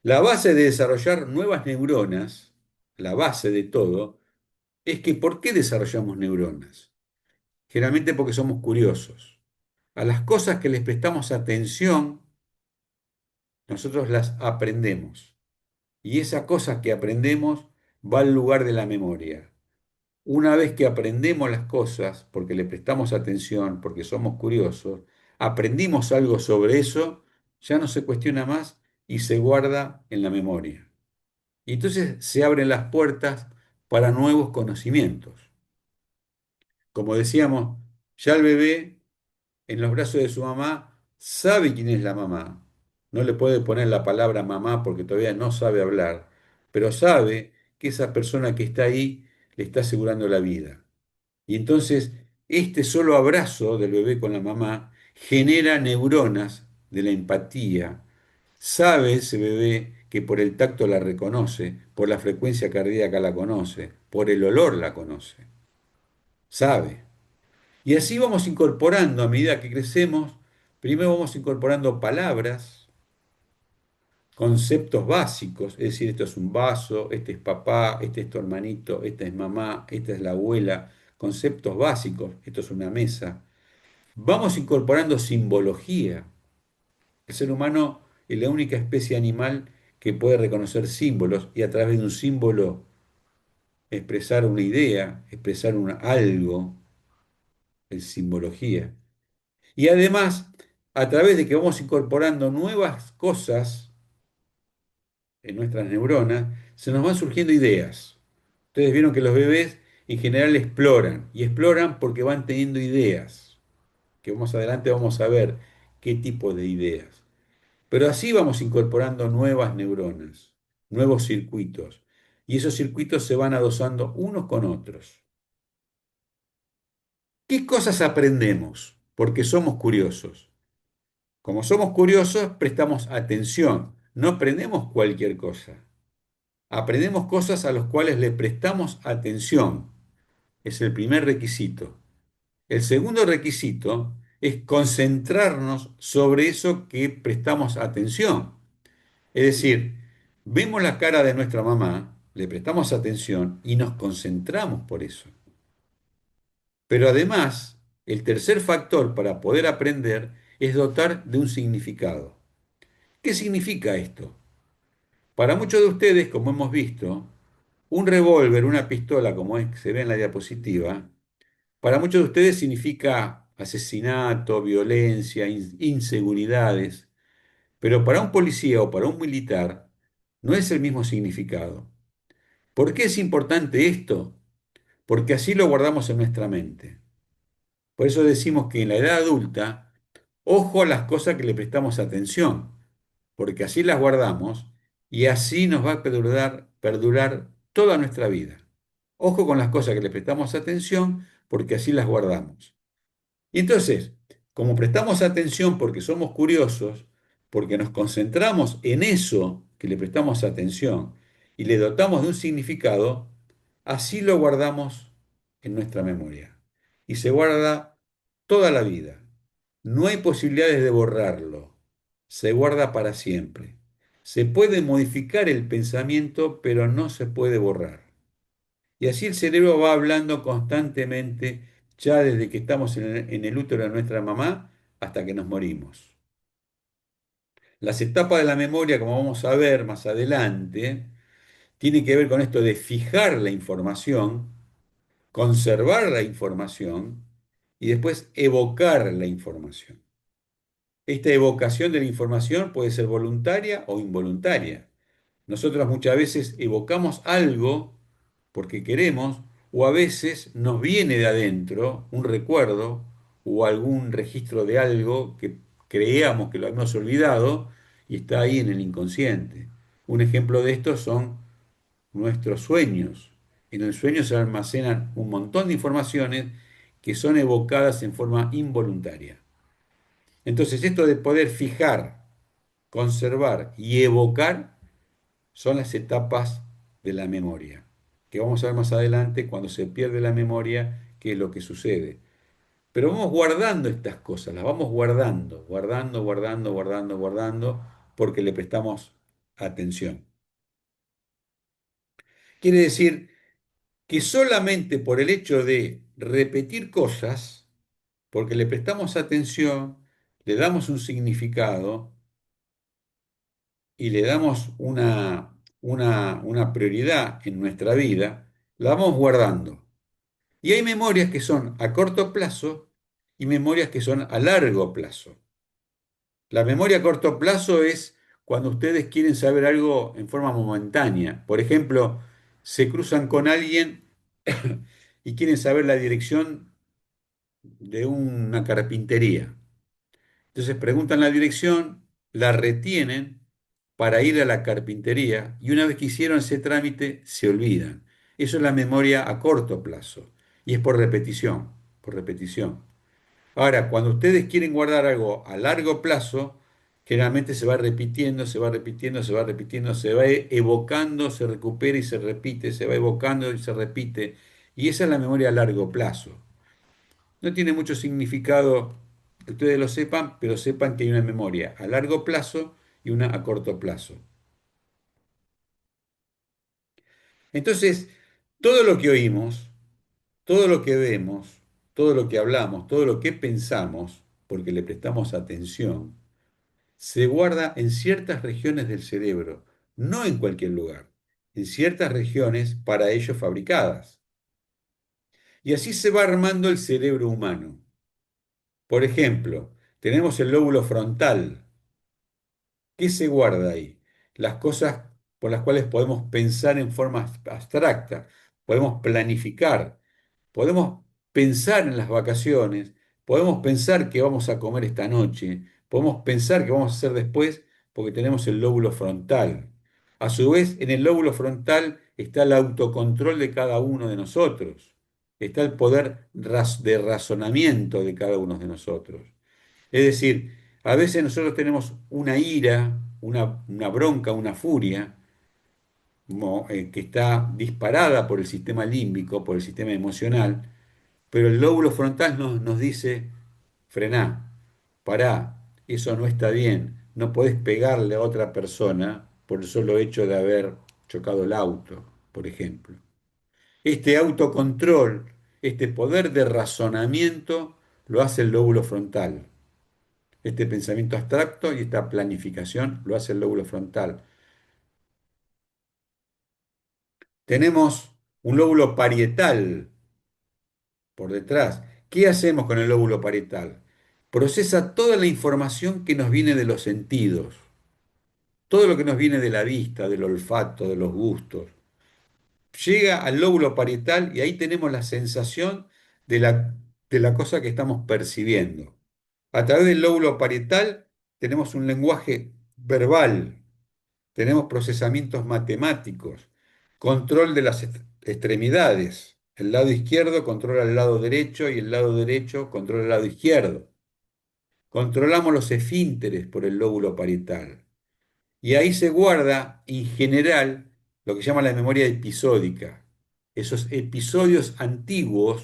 La base de desarrollar nuevas neuronas, la base de todo, es que ¿por qué desarrollamos neuronas? Generalmente porque somos curiosos. A las cosas que les prestamos atención, nosotros las aprendemos. Y esa cosa que aprendemos va al lugar de la memoria. Una vez que aprendemos las cosas, porque le prestamos atención, porque somos curiosos, aprendimos algo sobre eso, ya no se cuestiona más y se guarda en la memoria. Y entonces se abren las puertas para nuevos conocimientos. Como decíamos, ya el bebé en los brazos de su mamá sabe quién es la mamá. No le puede poner la palabra mamá porque todavía no sabe hablar, pero sabe que esa persona que está ahí le está asegurando la vida. Y entonces este solo abrazo del bebé con la mamá genera neuronas de la empatía. Sabe ese bebé que por el tacto la reconoce, por la frecuencia cardíaca la conoce, por el olor la conoce. Sabe. Y así vamos incorporando a medida que crecemos, primero vamos incorporando palabras, conceptos básicos, es decir, esto es un vaso, este es papá, este es tu hermanito, esta es mamá, esta es la abuela, conceptos básicos, esto es una mesa. Vamos incorporando simbología. El ser humano es la única especie animal que puede reconocer símbolos y a través de un símbolo expresar una idea, expresar algo, es simbología. Y además, a través de que vamos incorporando nuevas cosas en nuestras neuronas, se nos van surgiendo ideas. Ustedes vieron que los bebés en general exploran, y exploran porque van teniendo ideas, que más adelante vamos a ver qué tipo de ideas. Pero así vamos incorporando nuevas neuronas, nuevos circuitos, y esos circuitos se van adosando unos con otros. ¿Qué cosas aprendemos? Porque somos curiosos. Como somos curiosos, prestamos atención, no aprendemos cualquier cosa. Aprendemos cosas a las cuales le prestamos atención. Es el primer requisito. El segundo requisito es concentrarnos sobre eso que prestamos atención. Es decir, vemos la cara de nuestra mamá, le prestamos atención y nos concentramos por eso. Pero además, el tercer factor para poder aprender es dotar de un significado. ¿Qué significa esto? Para muchos de ustedes, como hemos visto, un revólver, una pistola, como se ve en la diapositiva, Para muchos de ustedes significa asesinato, violencia, inseguridades, pero para un policía o para un militar no es el mismo significado. ¿Por qué es importante esto? Porque así lo guardamos en nuestra mente. Por eso decimos que en la edad adulta, ojo a las cosas que le prestamos atención, porque así las guardamos y así nos va a perdurar toda nuestra vida. Ojo con las cosas que le prestamos atención, porque así las guardamos. Y entonces, como prestamos atención porque somos curiosos, porque nos concentramos en eso que le prestamos atención y le dotamos de un significado, así lo guardamos en nuestra memoria. Y se guarda toda la vida. No hay posibilidades de borrarlo. Se guarda para siempre. Se puede modificar el pensamiento, pero no se puede borrar. Y así el cerebro va hablando constantemente, ya desde que estamos en el útero de nuestra mamá hasta que nos morimos. Las etapas de la memoria, como vamos a ver más adelante, tienen que ver con esto de fijar la información, conservar la información y después evocar la información. Esta evocación de la información puede ser voluntaria o involuntaria. Nosotros muchas veces evocamos algo porque queremos, o a veces nos viene de adentro un recuerdo o algún registro de algo que creíamos que lo habíamos olvidado y está ahí en el inconsciente. Un ejemplo de esto son nuestros sueños. En el sueño se almacenan un montón de informaciones que son evocadas en forma involuntaria. Entonces, esto de poder fijar, conservar y evocar son las etapas de la memoria, que vamos a ver más adelante cuando se pierde la memoria, qué es lo que sucede. Pero vamos guardando estas cosas, las vamos guardando, porque le prestamos atención. Quiere decir que solamente por el hecho de repetir cosas, porque le prestamos atención, le damos un significado y le damos una prioridad en nuestra vida, la vamos guardando. Y hay memorias que son a corto plazo y memorias que son a largo plazo. La memoria a corto plazo es cuando ustedes quieren saber algo en forma momentánea. Por ejemplo, se cruzan con alguien y quieren saber la dirección de una carpintería. Entonces preguntan la dirección, la retienen para ir a la carpintería y una vez que hicieron ese trámite se olvidan. Eso es la memoria a corto plazo y es por repetición, por repetición. Ahora, cuando ustedes quieren guardar algo a largo plazo, generalmente se va repitiendo, se va repitiendo, se va repitiendo, se va evocando, se recupera y se repite, se va evocando y se repite. Y esa es la memoria a largo plazo. No tiene mucho significado que ustedes lo sepan, pero sepan que hay una memoria a largo plazo y una a corto plazo. Entonces, todo lo que oímos, todo lo que vemos, todo lo que hablamos, todo lo que pensamos, porque le prestamos atención, se guarda en ciertas regiones del cerebro, no en cualquier lugar, en ciertas regiones para ello fabricadas. Y así se va armando el cerebro humano. Por ejemplo, tenemos el lóbulo frontal. ¿Qué se guarda ahí? Las cosas por las cuales podemos pensar en forma abstracta, podemos planificar, podemos pensar en las vacaciones, podemos pensar qué vamos a comer esta noche, podemos pensar qué vamos a hacer después porque tenemos el lóbulo frontal. A su vez, en el lóbulo frontal está el autocontrol de cada uno de nosotros, está el poder de razonamiento de cada uno de nosotros. Es decir, a veces nosotros tenemos una ira, una bronca, una furia, que está disparada por el sistema límbico, por el sistema emocional, pero el lóbulo frontal nos dice, frená, pará, eso no está bien, no podés pegarle a otra persona por el solo hecho de haber chocado el auto, por ejemplo. Este autocontrol, este poder de razonamiento, lo hace el lóbulo frontal. Este pensamiento abstracto y esta planificación lo hace el lóbulo frontal. Tenemos un lóbulo parietal. por detrás. ¿Qué hacemos con el lóbulo parietal? Procesa toda la información que nos viene de los sentidos, todo lo que nos viene de la vista, del olfato, de los gustos. Llega al lóbulo parietal y ahí tenemos la sensación de la cosa que estamos percibiendo. A través del lóbulo parietal tenemos un lenguaje verbal, tenemos procesamientos matemáticos, control de las extremidades. El lado izquierdo controla el lado derecho y el lado derecho controla el lado izquierdo. Controlamos los esfínteres por el lóbulo parietal. Y ahí se guarda, en general, lo que se llama la memoria episódica. Esos episodios antiguos,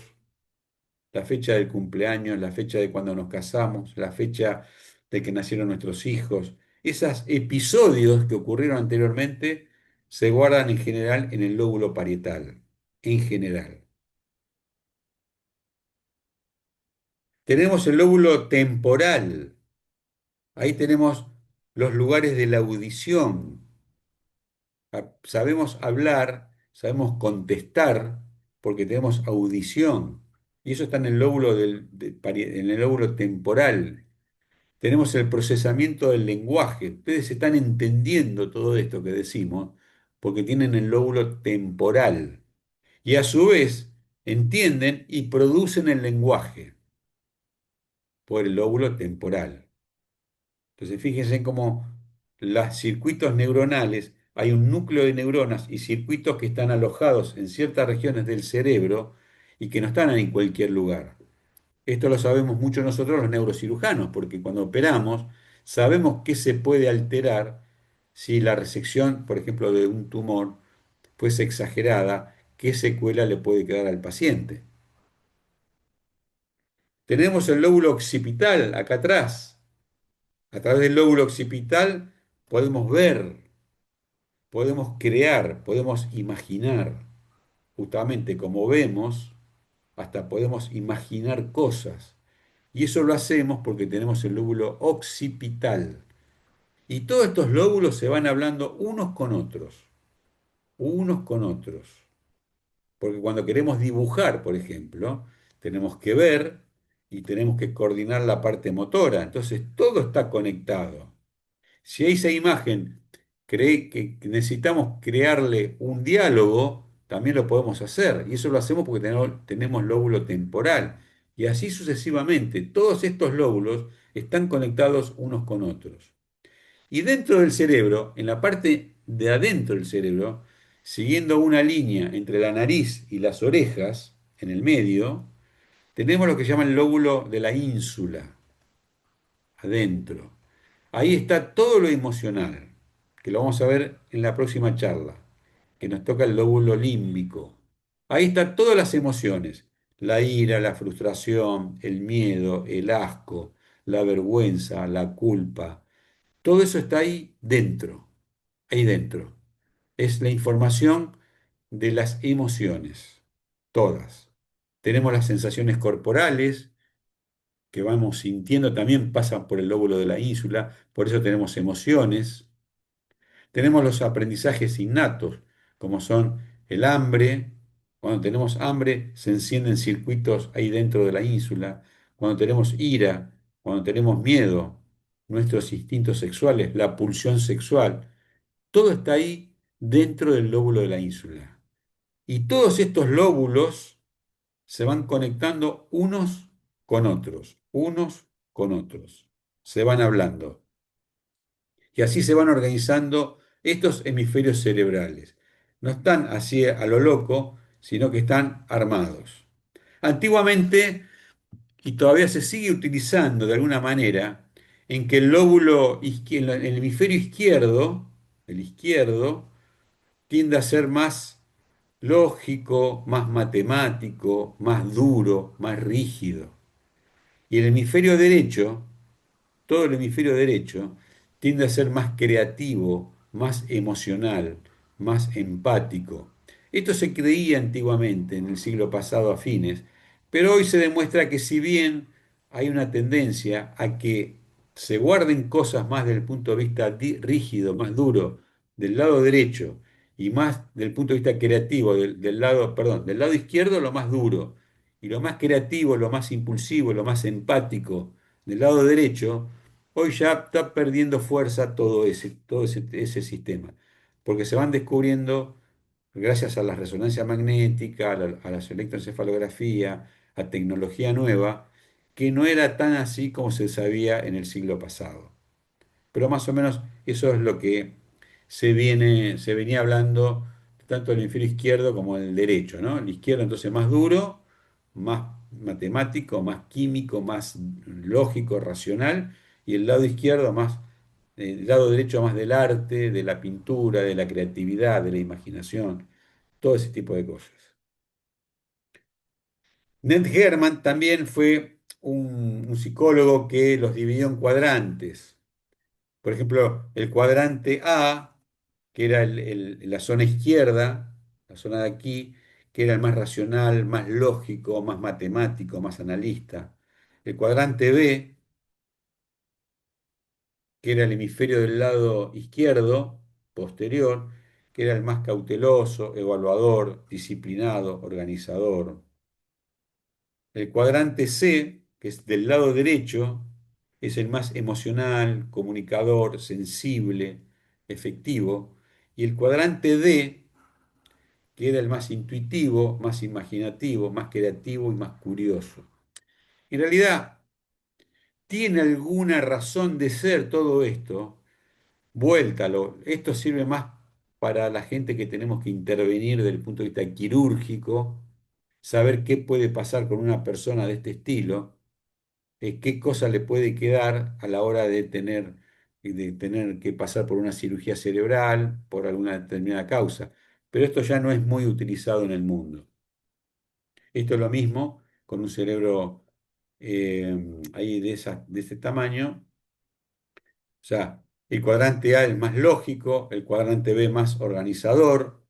la fecha del cumpleaños, la fecha de cuando nos casamos, la fecha de que nacieron nuestros hijos, esos episodios que ocurrieron anteriormente se guardan en general en el lóbulo parietal, en general. Tenemos el lóbulo temporal, ahí tenemos los lugares de la audición. Sabemos hablar, sabemos contestar, porque tenemos audición, y eso está en el lóbulo, en el lóbulo temporal. Tenemos el procesamiento del lenguaje. Ustedes están entendiendo todo esto que decimos porque tienen el lóbulo temporal. Y a su vez entienden y producen el lenguaje por el lóbulo temporal. Entonces fíjense cómo los circuitos neuronales, hay un núcleo de neuronas y circuitos que están alojados en ciertas regiones del cerebro y que no están en cualquier lugar. Esto lo sabemos mucho nosotros los neurocirujanos, porque cuando operamos sabemos qué se puede alterar si la resección, por ejemplo, de un tumor fuese exagerada, qué secuela le puede quedar al paciente. Tenemos el lóbulo occipital acá atrás. A través del lóbulo occipital podemos ver, podemos crear, podemos imaginar. Justamente como vemos, hasta podemos imaginar cosas. Y eso lo hacemos porque tenemos el lóbulo occipital. Y todos estos lóbulos se van hablando unos con otros, unos con otros. Porque cuando queremos dibujar, por ejemplo, tenemos que ver y tenemos que coordinar la parte motora. Entonces todo está conectado. Si a esa imagen cree que necesitamos crearle un diálogo, también lo podemos hacer. Y eso lo hacemos porque tenemos lóbulo temporal. Y así sucesivamente. Todos estos lóbulos están conectados unos con otros. Y dentro del cerebro, en la parte de adentro del cerebro, siguiendo una línea entre la nariz y las orejas, en el medio, tenemos lo que llaman el lóbulo de la ínsula, adentro. Ahí está todo lo emocional, que lo vamos a ver en la próxima charla, que nos toca el lóbulo límbico. Ahí están todas las emociones, la ira, la frustración, el miedo, el asco, la vergüenza, la culpa. Todo eso está ahí dentro, ahí dentro. Es la información de las emociones, todas. Tenemos las sensaciones corporales, que vamos sintiendo también pasan por el lóbulo de la ínsula, por eso tenemos emociones. Tenemos los aprendizajes innatos, como son el hambre. Cuando tenemos hambre, se encienden circuitos ahí dentro de la ínsula. Cuando tenemos ira, cuando tenemos miedo, nuestros instintos sexuales, la pulsión sexual, todo está ahí dentro del lóbulo de la ínsula. Y todos estos lóbulos se van conectando unos con otros, se van hablando. Y así se van organizando estos hemisferios cerebrales. No están así a lo loco, sino que están armados. Antiguamente, y todavía se sigue utilizando de alguna manera, en que el lóbulo, el hemisferio izquierdo, el izquierdo, tiende a ser más lógico, más matemático, más duro, más rígido. Y el hemisferio derecho, todo el hemisferio derecho, tiende a ser más creativo, más emocional, más empático. Esto se creía antiguamente, en el siglo pasado a fines, pero hoy se demuestra que si bien hay una tendencia a que se guarden cosas más desde el punto de vista rígido, más duro, del lado derecho, y más del punto de vista creativo, del lado, perdón, del lado izquierdo lo más duro, y lo más creativo, lo más impulsivo, lo más empático del lado derecho, hoy ya está perdiendo fuerza todo ese sistema, porque se van descubriendo, gracias a la resonancia magnética, a la electroencefalografía, a tecnología nueva, que no era tan así como se sabía en el siglo pasado. Pero más o menos eso es lo que se venía hablando tanto del hemisferio izquierdo como del derecho, ¿no? El izquierdo entonces más duro, más matemático, más químico, más lógico, racional, y el lado izquierdo más, el lado derecho más del arte, de la pintura, de la creatividad, de la imaginación, todo ese tipo de cosas. Ned Herman también fue un psicólogo que los dividió en cuadrantes. Por ejemplo, el cuadrante A, que era la zona izquierda, la zona de aquí, que era el más racional, más lógico, más matemático, más analista. El cuadrante B, que era el hemisferio del lado izquierdo, posterior, que era el más cauteloso, evaluador, disciplinado, organizador. El cuadrante C, que es del lado derecho, es el más emocional, comunicador, sensible, efectivo. Y el cuadrante D, que era el más intuitivo, más imaginativo, más creativo y más curioso. En realidad, ¿tiene alguna razón de ser todo esto? Vuéltalo. Esto sirve más para la gente que tenemos que intervenir desde el punto de vista quirúrgico, saber qué puede pasar con una persona de este estilo, qué cosa le puede quedar a la hora de tener que pasar por una cirugía cerebral, por alguna determinada causa. Pero esto ya no es muy utilizado en el mundo. Esto es lo mismo con un cerebro ahí de ese tamaño. O sea, el cuadrante A es más lógico, el cuadrante B más organizador,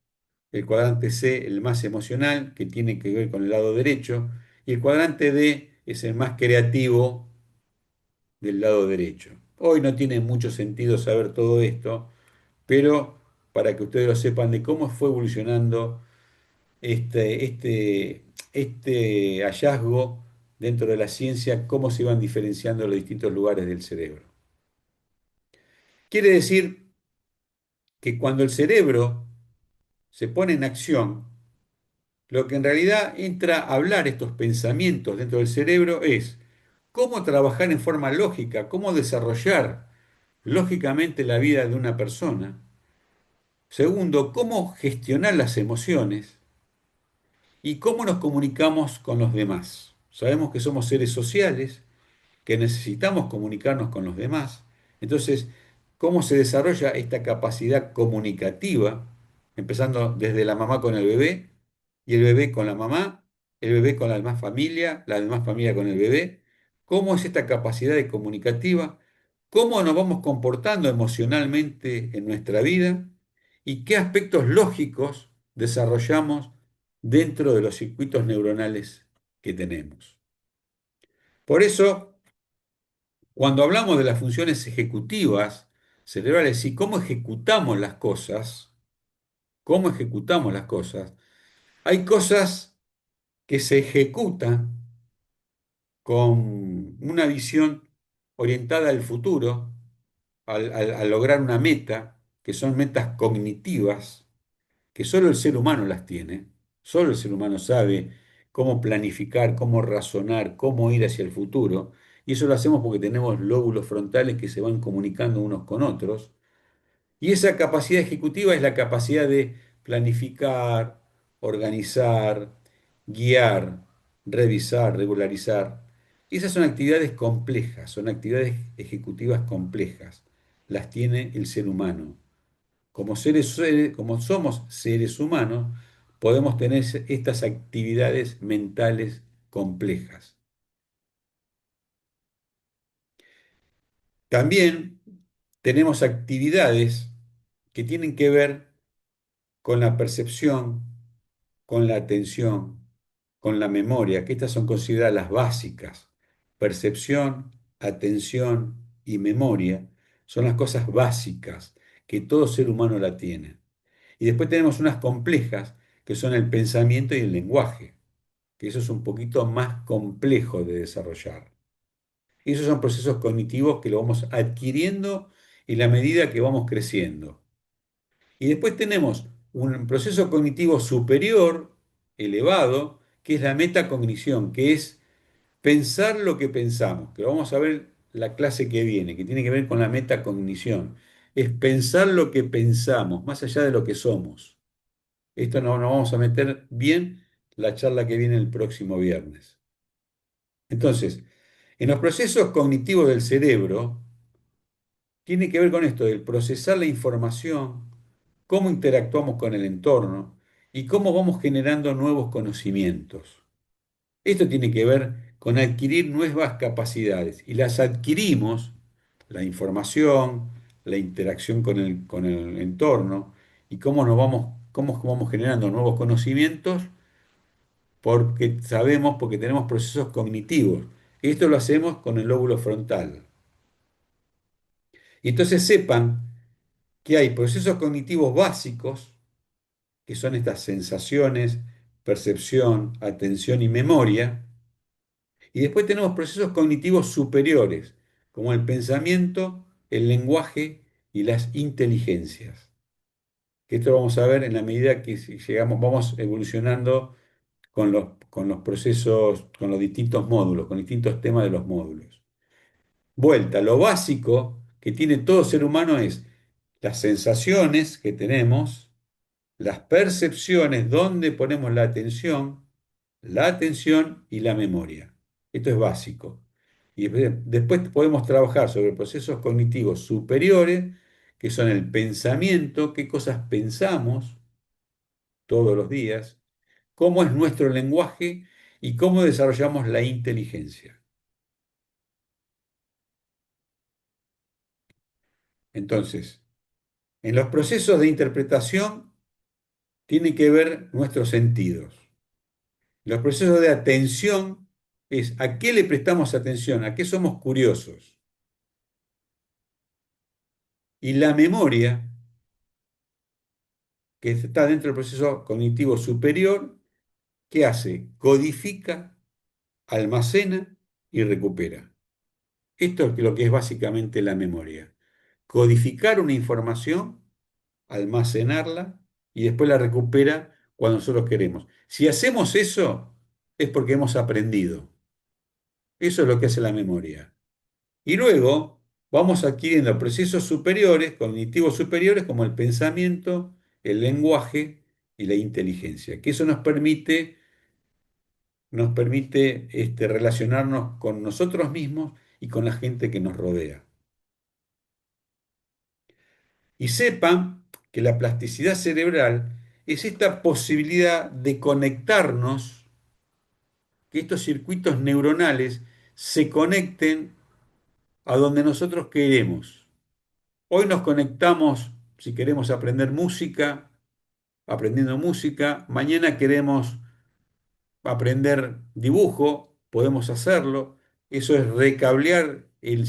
el cuadrante C el más emocional, que tiene que ver con el lado derecho, y el cuadrante D es el más creativo del lado derecho. Hoy no tiene mucho sentido saber todo esto, pero para que ustedes lo sepan de cómo fue evolucionando este hallazgo dentro de la ciencia, cómo se iban diferenciando los distintos lugares del cerebro. Quiere decir que cuando el cerebro se pone en acción, lo que en realidad entra a hablar estos pensamientos dentro del cerebro es cómo trabajar en forma lógica, cómo desarrollar lógicamente la vida de una persona. Segundo, cómo gestionar las emociones y cómo nos comunicamos con los demás. Sabemos que somos seres sociales, que necesitamos comunicarnos con los demás. Entonces, ¿cómo se desarrolla esta capacidad comunicativa? Empezando desde la mamá con el bebé, y el bebé con la mamá, el bebé con la demás familia con el bebé. ¿Cómo es esta capacidad de comunicativa? ¿Cómo nos vamos comportando emocionalmente en nuestra vida? ¿Y qué aspectos lógicos desarrollamos dentro de los circuitos neuronales que tenemos? Por eso, cuando hablamos de las funciones ejecutivas cerebrales y cómo ejecutamos las cosas, hay cosas que se ejecutan con una visión orientada al futuro, al lograr una meta, que son metas cognitivas, que solo el ser humano las tiene, solo el ser humano sabe cómo planificar, cómo razonar, cómo ir hacia el futuro, y eso lo hacemos porque tenemos lóbulos frontales que se van comunicando unos con otros, y esa capacidad ejecutiva es la capacidad de planificar, organizar, guiar, revisar, regularizar. Esas son actividades complejas, son actividades ejecutivas complejas. Las tiene el ser humano. Como somos seres humanos, podemos tener estas actividades mentales complejas. También tenemos actividades que tienen que ver con la percepción, con la atención, con la memoria, que estas son consideradas las básicas. Percepción, atención y memoria son las cosas básicas que todo ser humano la tiene. Y después tenemos unas complejas, que son el pensamiento y el lenguaje. que eso es un poquito más complejo de desarrollar. Esos son procesos cognitivos que lo vamos adquiriendo en la medida que vamos creciendo. Y después tenemos un proceso cognitivo superior, elevado, que es la metacognición, que es pensar lo que pensamos, que lo vamos a ver la clase que viene, que tiene que ver con la metacognición. Es pensar lo que pensamos, más allá de lo que somos. Esto nos vamos a meter bien la charla que viene el próximo viernes. Entonces, en los procesos cognitivos del cerebro, tiene que ver con esto, el procesar la información, cómo interactuamos con el entorno y cómo vamos generando nuevos conocimientos. Esto tiene que ver con adquirir nuevas capacidades y las adquirimos, la información, la interacción con el entorno y cómo vamos generando nuevos conocimientos porque sabemos, porque tenemos procesos cognitivos. Esto lo hacemos con el lóbulo frontal. Y entonces sepan que hay procesos cognitivos básicos, que son estas sensaciones, percepción, atención y memoria. Y después tenemos procesos cognitivos superiores, como el pensamiento, el lenguaje y las inteligencias. Que esto lo vamos a ver en la medida que si llegamos, vamos evolucionando con los procesos, con los distintos módulos, con distintos temas de los módulos. Vuelta, lo básico que tiene todo ser humano es las sensaciones que tenemos, las percepciones, donde ponemos la atención y la memoria. Esto es básico. Y después podemos trabajar sobre procesos cognitivos superiores, que son el pensamiento, qué cosas pensamos todos los días, cómo es nuestro lenguaje y cómo desarrollamos la inteligencia. Entonces, en los procesos de interpretación tienen que ver nuestros sentidos. Los procesos de atención es a qué le prestamos atención, a qué somos curiosos. Y la memoria, que está dentro del proceso cognitivo superior, ¿qué hace? Codifica, almacena y recupera. Esto es lo que es básicamente la memoria. Codificar una información, almacenarla y después la recupera cuando nosotros queremos. Si hacemos eso, es porque hemos aprendido. Eso es lo que hace la memoria. Y luego vamos adquiriendo procesos superiores, cognitivos superiores, como el pensamiento, el lenguaje y la inteligencia, que eso nos permite relacionarnos con nosotros mismos y con la gente que nos rodea. Y sepan que la plasticidad cerebral es esta posibilidad de conectarnos, que estos circuitos neuronales se conecten a donde nosotros queremos. Hoy nos conectamos, si queremos aprender música, aprendiendo música. Mañana queremos aprender dibujo, podemos hacerlo. Eso es recablear el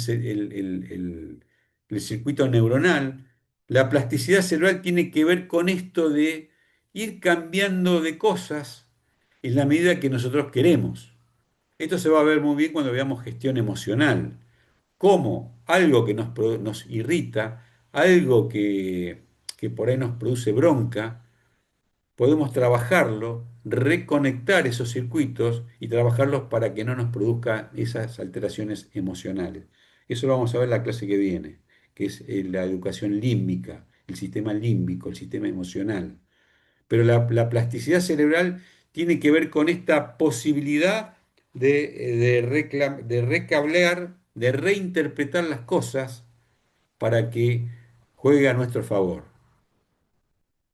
circuito neuronal. La plasticidad cerebral tiene que ver con esto de ir cambiando de cosas en la medida que nosotros queremos. Esto se va a ver muy bien cuando veamos gestión emocional, cómo algo que nos irrita, algo que por ahí nos produce bronca, podemos trabajarlo, reconectar esos circuitos y trabajarlos para que no nos produzca esas alteraciones emocionales. Eso lo vamos a ver en la clase que viene, que es la educación límbica, el sistema límbico, el sistema emocional. Pero la plasticidad cerebral tiene que ver con esta posibilidad de recablear, de reinterpretar las cosas para que juegue a nuestro favor.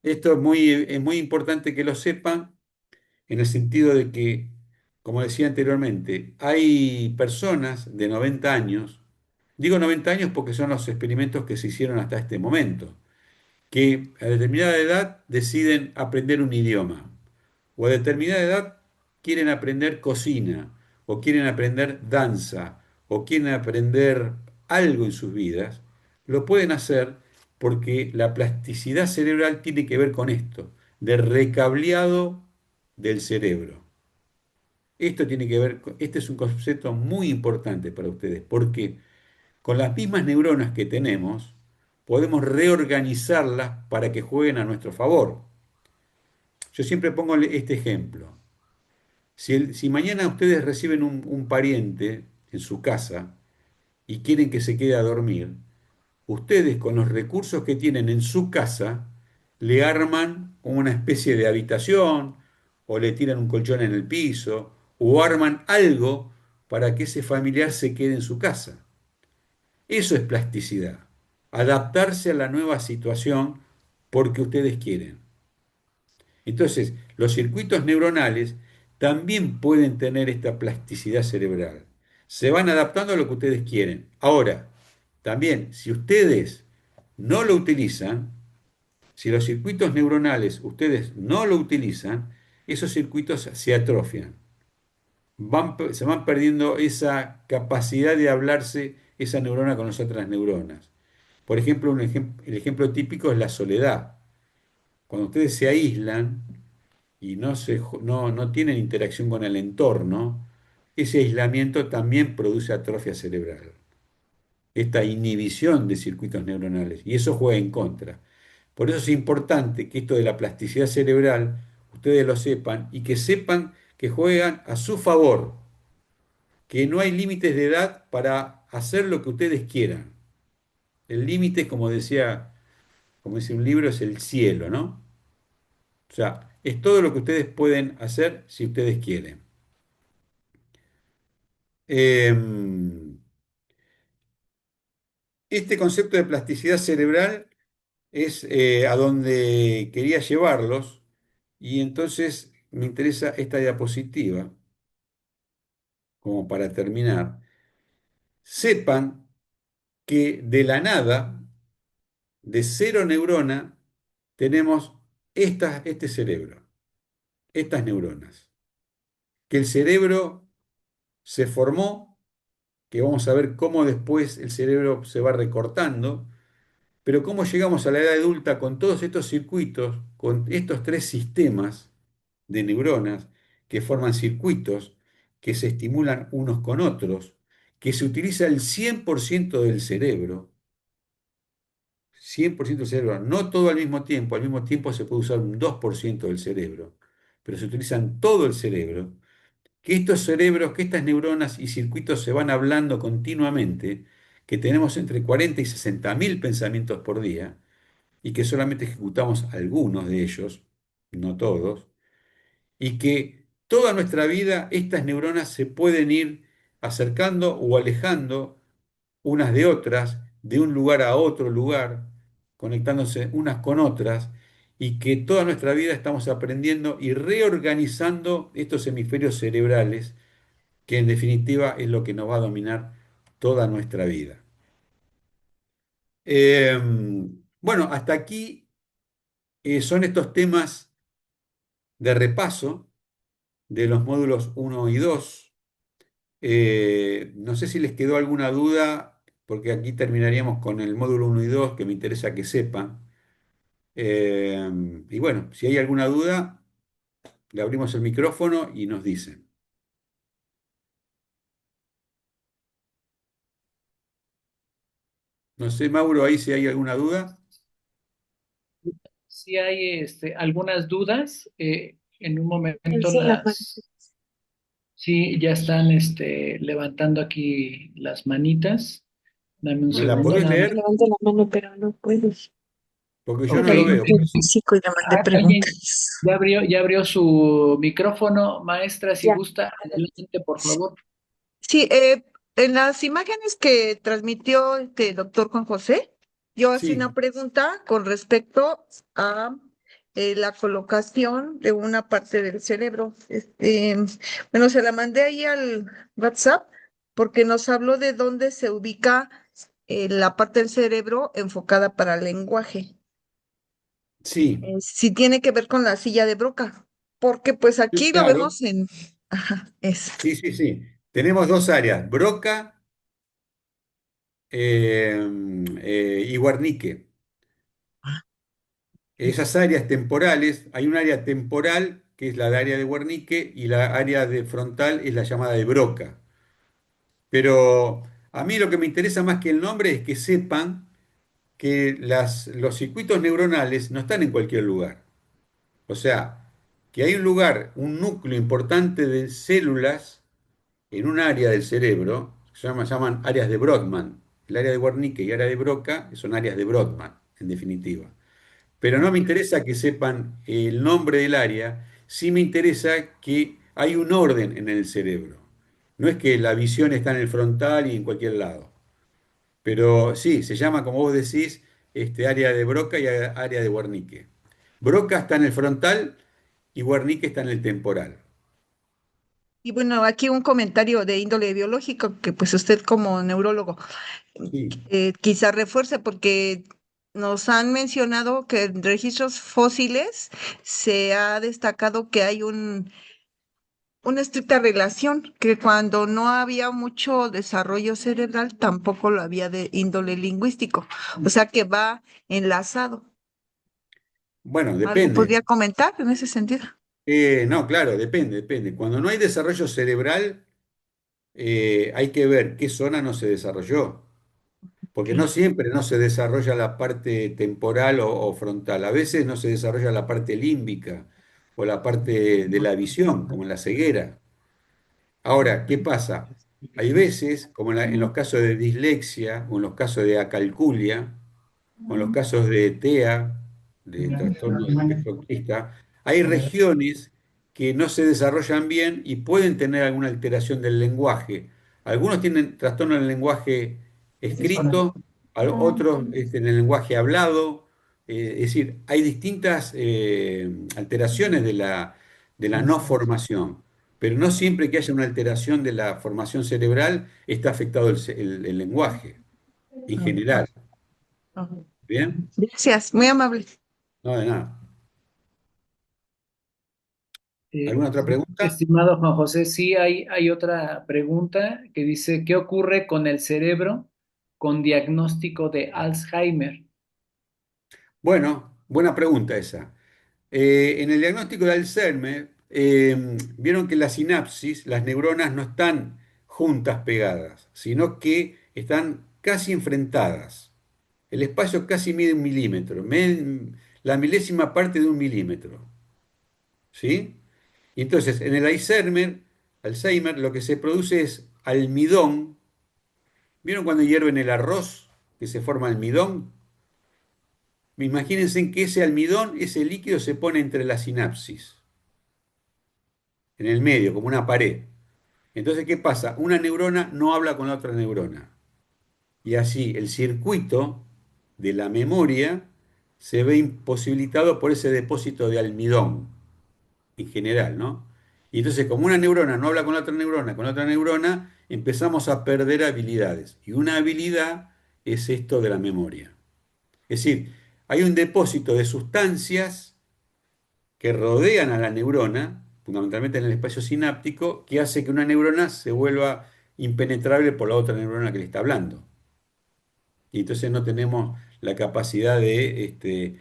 Esto es muy importante que lo sepan en el sentido de que, como decía anteriormente, hay personas de 90 años, digo 90 años porque son los experimentos que se hicieron hasta este momento, que a determinada edad deciden aprender un idioma, o a determinada edad quieren aprender cocina, o quieren aprender danza, o quieren aprender algo en sus vidas, lo pueden hacer porque la plasticidad cerebral tiene que ver con esto, de recableado del cerebro. Esto tiene que ver, este es un concepto muy importante para ustedes, porque con las mismas neuronas que tenemos, podemos reorganizarlas para que jueguen a nuestro favor. Yo siempre pongo este ejemplo. Si mañana ustedes reciben un pariente en su casa y quieren que se quede a dormir, ustedes con los recursos que tienen en su casa le arman una especie de habitación o le tiran un colchón en el piso o arman algo para que ese familiar se quede en su casa. Eso es plasticidad, adaptarse a la nueva situación porque ustedes quieren. Entonces, los circuitos neuronales también pueden tener esta plasticidad cerebral. Se van adaptando a lo que ustedes quieren. Ahora, también, si ustedes no lo utilizan, si los circuitos neuronales ustedes no lo utilizan, esos circuitos se atrofian. Se van perdiendo esa capacidad de hablarse esa neurona con las otras neuronas. Por ejemplo, el ejemplo típico es la soledad. Cuando ustedes se aíslan y no tienen interacción con el entorno, ese aislamiento también produce atrofia cerebral, esta inhibición de circuitos neuronales, y eso juega en contra. Por eso es importante que esto de la plasticidad cerebral ustedes lo sepan y que sepan que juegan a su favor, que no hay límites de edad para hacer lo que ustedes quieran. El límite, como dice un libro, es el cielo, ¿no? O sea, es todo lo que ustedes pueden hacer si ustedes quieren. Em, este concepto de plasticidad cerebral es a donde quería llevarlos y entonces me interesa esta diapositiva como para terminar. Sepan que de la nada, de cero neurona, tenemos este cerebro, estas neuronas. Que el cerebro se formó, que vamos a ver cómo después el cerebro se va recortando, pero cómo llegamos a la edad adulta con todos estos circuitos, con estos tres sistemas de neuronas que forman circuitos, que se estimulan unos con otros, que se utiliza el 100% del cerebro, 100% del cerebro, no todo al mismo tiempo se puede usar un 2% del cerebro, pero se utilizan todo el cerebro, que estos cerebros, que estas neuronas y circuitos se van hablando continuamente, que tenemos entre 40 y 60 mil pensamientos por día, y que solamente ejecutamos algunos de ellos, no todos, y que toda nuestra vida estas neuronas se pueden ir acercando o alejando unas de otras, de un lugar a otro lugar, conectándose unas con otras, y que toda nuestra vida estamos aprendiendo y reorganizando estos hemisferios cerebrales, que en definitiva es lo que nos va a dominar toda nuestra vida. Bueno, hasta aquí son estos temas de repaso de los módulos uno y 2. No sé si les quedó alguna duda, porque aquí terminaríamos con el módulo uno y 2 que me interesa que sepan. Eh, y bueno, si hay alguna duda, le abrimos el micrófono y nos dicen. No sé, Mauro, ahí si hay alguna duda. Si hay algunas dudas, en un momento Sí, la sí, ya están levantando aquí las manitas. Dame un ¿Me la segundo podés nada más. leer? levanta la mano, pero no puedo. Porque yo Ok. no lo veo. Por eso. Físico y le mandé ¿Alguien preguntas. ya abrió su micrófono, maestra? Si Ya. gusta, adelante, por favor. Sí, en las imágenes que transmitió el doctor Juan José, yo hacía Sí, una pregunta con respecto a la colocación de una parte del cerebro. Bueno, se la mandé ahí al WhatsApp porque nos habló de dónde se ubica la parte del cerebro enfocada para el lenguaje. sí, Si tiene que ver con la silla de Broca, porque pues sí, aquí lo claro. vemos en... Ajá, es. Sí, sí, sí. Tenemos dos áreas, Broca y Guarnique. Esas áreas temporales, hay un área temporal que es la de área de Wernicke, y la área de frontal es la llamada de Broca. Pero a mí lo que me interesa más que el nombre es que sepan que los circuitos neuronales no están en cualquier lugar. O sea, que hay un lugar, un núcleo importante de células en un área del cerebro, llaman áreas de Brodmann. El área de Wernicke y área de Broca son áreas de Brodmann, en definitiva. Pero no me interesa que sepan el nombre del área, sí me interesa que hay un orden en el cerebro. No es que la visión está en el frontal y en cualquier lado. Pero sí, se llama, como vos decís, área de Broca y área de Wernicke. Broca está en el frontal y Wernicke está en el temporal. Y bueno, aquí un comentario de índole biológico que pues usted como neurólogo Sí. quizá refuerce porque nos han mencionado que en registros fósiles se ha destacado que hay una estricta relación, que cuando no había mucho desarrollo cerebral tampoco lo había de índole lingüístico, o sea que va enlazado. Bueno, ¿Algo depende. podría comentar en ese sentido? No, claro, depende. Cuando no hay desarrollo cerebral, hay que ver qué zona no se desarrolló. Porque no Ok. siempre no se desarrolla la parte temporal o frontal. A veces no se desarrolla la parte límbica o la parte de la visión, como en la ceguera. Ahora, ¿qué pasa? Hay veces, como en los casos de dislexia o en los casos de acalculia, con los casos de TEA, de trastorno del espectro autista, hay regiones que no se desarrollan bien y pueden tener alguna alteración del lenguaje. Algunos tienen trastorno en el lenguaje escrito, otros en el lenguaje hablado. Es decir, hay distintas alteraciones de la no formación, pero no siempre que haya una alteración de la formación cerebral está afectado el lenguaje en general. ¿Bien? Gracias, muy amable. No, de nada. Eh, ¿Alguna otra pregunta? Estimado Juan José, sí hay otra pregunta que dice, ¿qué ocurre con el cerebro con diagnóstico de Alzheimer? Bueno, buena pregunta esa. En el diagnóstico de Alzheimer, vieron que la sinapsis, las neuronas no están juntas pegadas, sino que están casi enfrentadas. El espacio casi mide 1 milímetro, la milésima parte de 1 milímetro. ¿Sí? Y entonces, en el Alzheimer, lo que se produce es almidón. ¿Vieron cuando hierven el arroz que se forma almidón? Imagínense que ese almidón, ese líquido se pone entre la sinapsis, en el medio, como una pared. Entonces, ¿qué pasa? Una neurona no habla con la otra neurona. Y así el circuito de la memoria se ve imposibilitado por ese depósito de almidón, en general, ¿no? Y entonces, como una neurona no habla con la otra neurona, empezamos a perder habilidades. Y una habilidad es esto de la memoria. Es decir, hay un depósito de sustancias que rodean a la neurona, fundamentalmente en el espacio sináptico, que hace que una neurona se vuelva impenetrable por la otra neurona que le está hablando. Y entonces no tenemos la capacidad de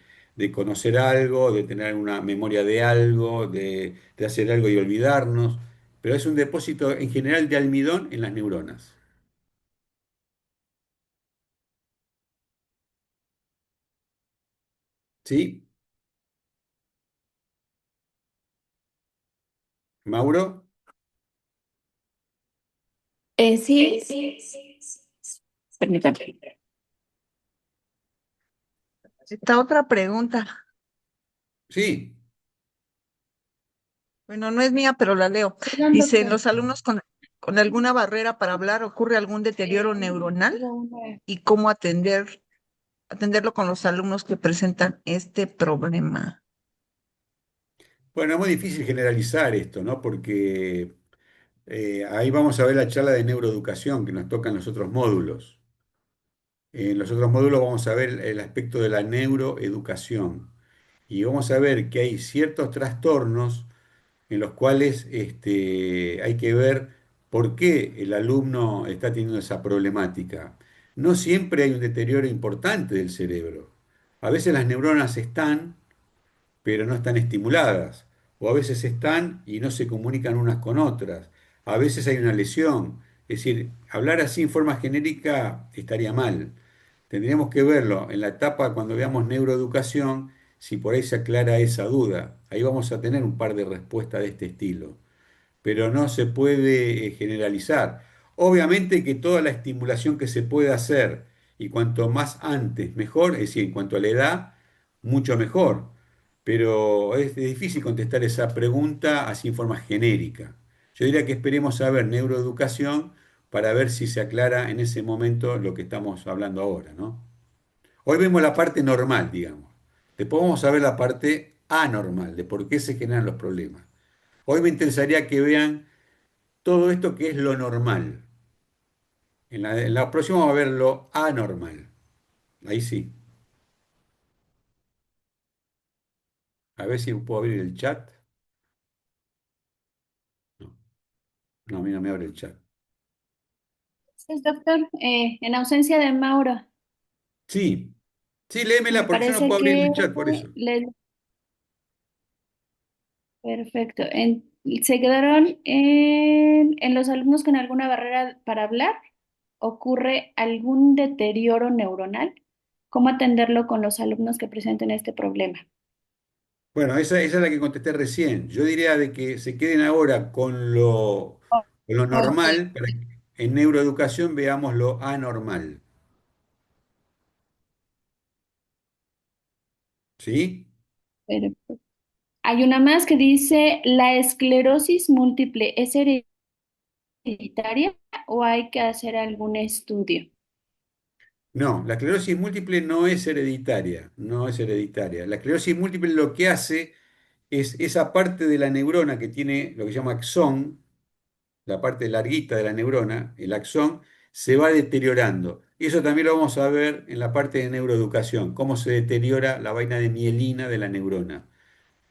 conocer algo, de tener una memoria de algo, de hacer algo y olvidarnos. Pero es un depósito en general de almidón en las neuronas. ¿Sí? ¿Mauro? Sí, sí, permítame. Esta otra pregunta, Sí. bueno, no es mía, pero la leo. Dice, ¿en los alumnos con alguna barrera para hablar ocurre algún deterioro neuronal? ¿Y cómo atenderlo con los alumnos que presentan este problema? Bueno, es muy difícil generalizar esto, ¿no? Porque ahí vamos a ver la charla de neuroeducación que nos toca en los otros módulos. En los otros módulos vamos a ver el aspecto de la neuroeducación y vamos a ver que hay ciertos trastornos en los cuales hay que ver por qué el alumno está teniendo esa problemática. No siempre hay un deterioro importante del cerebro. A veces las neuronas están, pero no están estimuladas. o a veces están y no se comunican unas con otras. A veces hay una lesión. Es decir, hablar así en forma genérica estaría mal. Tendríamos que verlo en la etapa cuando veamos neuroeducación, si por ahí se aclara esa duda. Ahí vamos a tener un par de respuestas de este estilo, pero no se puede generalizar. Obviamente que toda la estimulación que se puede hacer, y cuanto más antes mejor, es decir, en cuanto a la edad, mucho mejor. Pero es difícil contestar esa pregunta así en forma genérica. Yo diría que esperemos a ver neuroeducación para ver si se aclara en ese momento lo que estamos hablando ahora, ¿no? Hoy vemos la parte normal, digamos. Después vamos a ver la parte anormal, de por qué se generan los problemas. Hoy me interesaría que vean todo esto que es lo normal. En la próxima vamos a ver lo anormal. Ahí sí. A ver si puedo abrir el chat. No, no, a mí no me abre el chat. Gracias, doctor. En ausencia de Mauro, Sí, sí, me léemela porque yo no parece puedo abrir que el chat por eso. le... Perfecto. ¿Se quedaron en los alumnos con alguna barrera para hablar? ¿Ocurre algún deterioro neuronal? ¿Cómo atenderlo con los alumnos que presenten este problema? Bueno, esa es la que contesté recién. Yo diría de que se queden ahora con lo Ok, normal, para que en neuroeducación veamos lo anormal. ¿Sí? perfecto. Hay una más que dice, ¿la esclerosis múltiple es hereditaria o hay que hacer algún estudio? No, la esclerosis múltiple no es hereditaria, no es hereditaria. La esclerosis múltiple lo que hace es esa parte de la neurona que tiene lo que se llama axón, la parte larguita de la neurona, el axón, se va deteriorando. Y eso también lo vamos a ver en la parte de neuroeducación, cómo se deteriora la vaina de mielina de la neurona.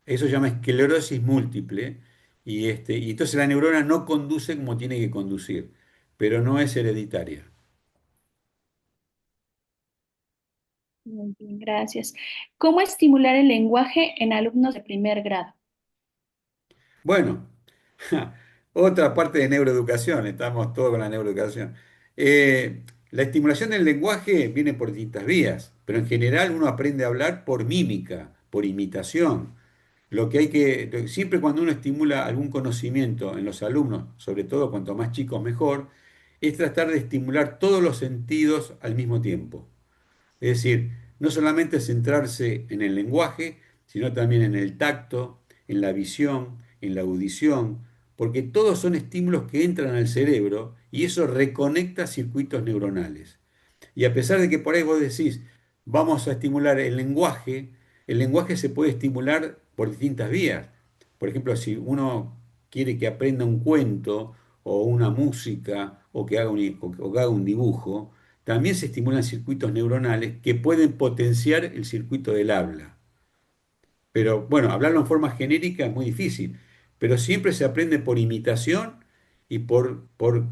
Eso se llama esclerosis múltiple y entonces la neurona no conduce como tiene que conducir, pero no es hereditaria. Muy bien, gracias. ¿Cómo estimular el lenguaje en alumnos de primer grado? Bueno, otra parte de neuroeducación, estamos todos con la neuroeducación. La estimulación del lenguaje viene por distintas vías, pero en general uno aprende a hablar por mímica, por imitación. Siempre cuando uno estimula algún conocimiento en los alumnos, sobre todo cuanto más chicos mejor, es tratar de estimular todos los sentidos al mismo tiempo. Es decir, no solamente centrarse en el lenguaje, sino también en el tacto, en la visión, en la audición, porque todos son estímulos que entran al cerebro y eso reconecta circuitos neuronales. Y a pesar de que por ahí vos decís, vamos a estimular el lenguaje se puede estimular por distintas vías. Por ejemplo, si uno quiere que aprenda un cuento o una música o que haga un dibujo, también se estimulan circuitos neuronales que pueden potenciar el circuito del habla. Pero bueno, hablarlo en forma genérica es muy difícil, pero siempre se aprende por imitación y por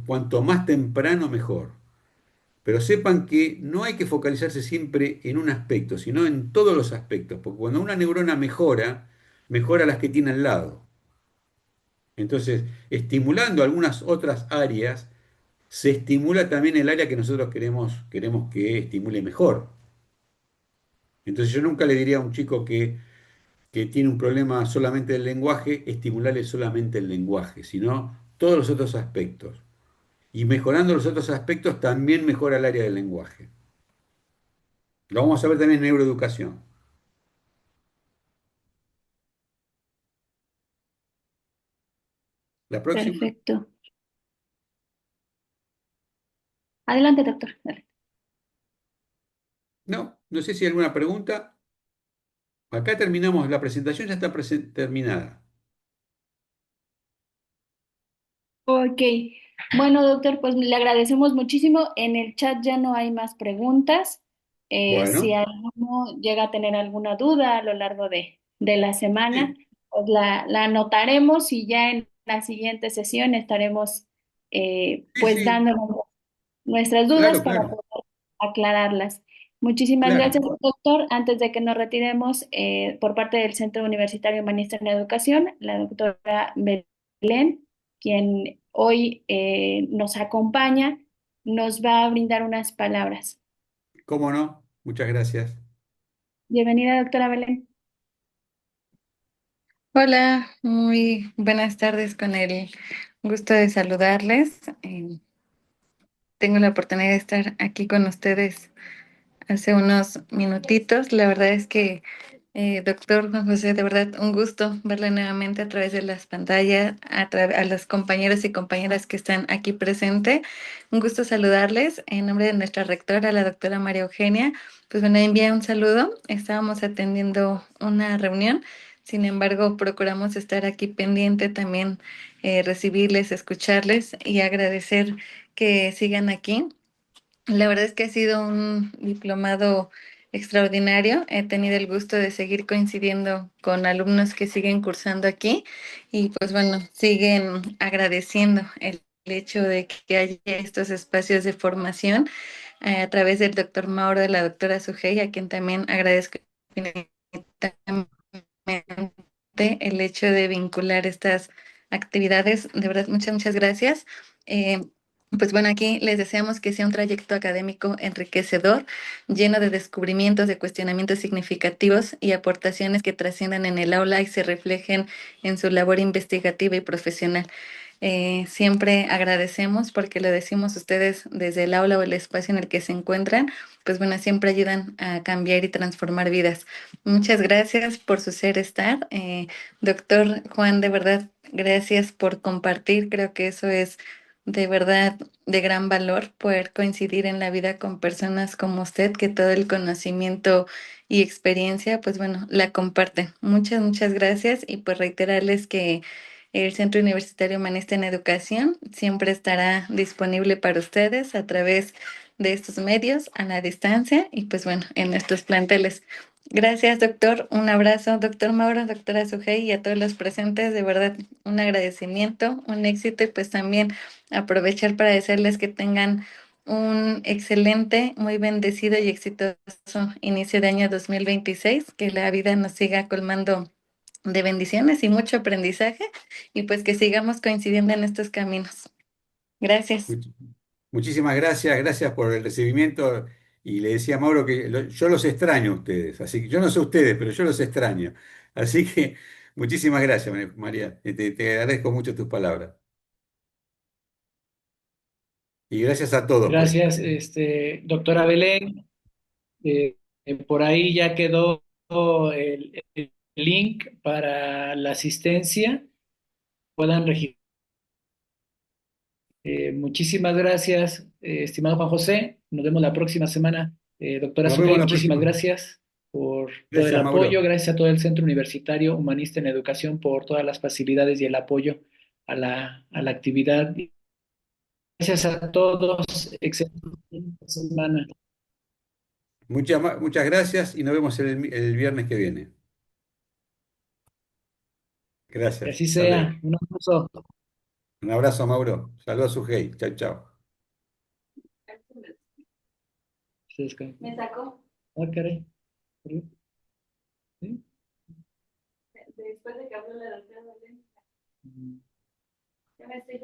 cuanto más temprano mejor. Pero sepan que no hay que focalizarse siempre en un aspecto, sino en todos los aspectos, porque cuando una neurona mejora, mejora las que tiene al lado. Entonces, estimulando algunas otras áreas, se estimula también el área que nosotros queremos que estimule mejor. Entonces, yo nunca le diría a un chico que tiene un problema solamente del lenguaje, estimularle solamente el lenguaje, sino todos los otros aspectos. Y mejorando los otros aspectos, también mejora el área del lenguaje. Lo vamos a ver también en neuroeducación. La próxima. Perfecto. Adelante, doctor. Dale. No, no sé si hay alguna pregunta. Acá terminamos, la presentación ya está terminada. Ok. Bueno, doctor, pues le agradecemos muchísimo. En el chat ya no hay más preguntas. Si Bueno, alguno llega a tener alguna duda a lo largo de la semana, sí, pues la anotaremos y ya en la siguiente sesión estaremos sí, pues sí, dando nuestras dudas claro, para claro. poder aclararlas. Muchísimas Claro, gracias, doctor. Antes de que nos retiremos, por parte del Centro Universitario Humanista en Educación, la doctora Belén, quien hoy nos acompaña, nos va a brindar unas palabras. cómo no. Muchas gracias. Bienvenida, doctora Belén. Hola, muy buenas tardes con el gusto de saludarles. Tengo la oportunidad de estar aquí con ustedes hace unos minutitos. La verdad es que, doctor Juan José, de verdad un gusto verle nuevamente a través de las pantallas, a los compañeros y compañeras que están aquí presentes. Un gusto saludarles en nombre de nuestra rectora, la doctora María Eugenia. Pues bueno, envía un saludo. Estábamos atendiendo una reunión. Sin embargo, procuramos estar aquí pendiente también, recibirles, escucharles y agradecer que sigan aquí. La verdad es que ha sido un diplomado extraordinario. He tenido el gusto de seguir coincidiendo con alumnos que siguen cursando aquí y pues bueno, siguen agradeciendo el hecho de que haya estos espacios de formación a través del doctor Mauro, de la doctora Sujei, a quien también agradezco infinitamente el hecho de vincular estas actividades. De verdad, muchas gracias. Eh, pues bueno, aquí les deseamos que sea un trayecto académico enriquecedor, lleno de descubrimientos, de cuestionamientos significativos y aportaciones que trasciendan en el aula y se reflejen en su labor investigativa y profesional. Siempre agradecemos porque lo decimos ustedes desde el aula o el espacio en el que se encuentran, pues bueno, siempre ayudan a cambiar y transformar vidas. Muchas gracias por su ser estar. Doctor Juan, de verdad, gracias por compartir. Creo que eso es de verdad de gran valor, poder coincidir en la vida con personas como usted, que todo el conocimiento y experiencia, pues bueno, la comparten. Muchas gracias y pues reiterarles que el Centro Universitario Humanista en Educación siempre estará disponible para ustedes a través de estos medios, a la distancia y pues bueno, en nuestros planteles. Gracias, doctor. Un abrazo, doctor Mauro, doctora Sujei y a todos los presentes. De verdad, un agradecimiento, un éxito y pues también aprovechar para desearles que tengan un excelente, muy bendecido y exitoso inicio de año 2026, que la vida nos siga colmando de bendiciones y mucho aprendizaje y pues que sigamos coincidiendo en estos caminos. Gracias. Much- Muchísimas gracias, gracias por el recibimiento. Y le decía a Mauro que yo los extraño a ustedes, así que yo no sé ustedes, pero yo los extraño. Así que muchísimas gracias, María. Te agradezco mucho tus palabras. Y gracias a todos por Gracias, estar. doctora Belén. Por ahí ya quedó el link para la asistencia. Puedan registrar. Muchísimas gracias, estimado Juan José. Nos vemos la próxima semana. Doctora Nos vemos Sujei, la muchísimas próxima. gracias por todo el Gracias, apoyo. Mauro. Gracias a todo el Centro Universitario Humanista en Educación por todas las facilidades y el apoyo a la actividad. Gracias a todos. Excelente semana. Muchas gracias y nos vemos el viernes que viene. Que Gracias. así Hasta luego. sea. Un abrazo. Un abrazo, Mauro. Saludos a Sujei. Chao, chao. Se desconectó. Me sacó. Ah, caray. ¿Sí? Después de que habló la doctora Belén, Mm, ya me estoy...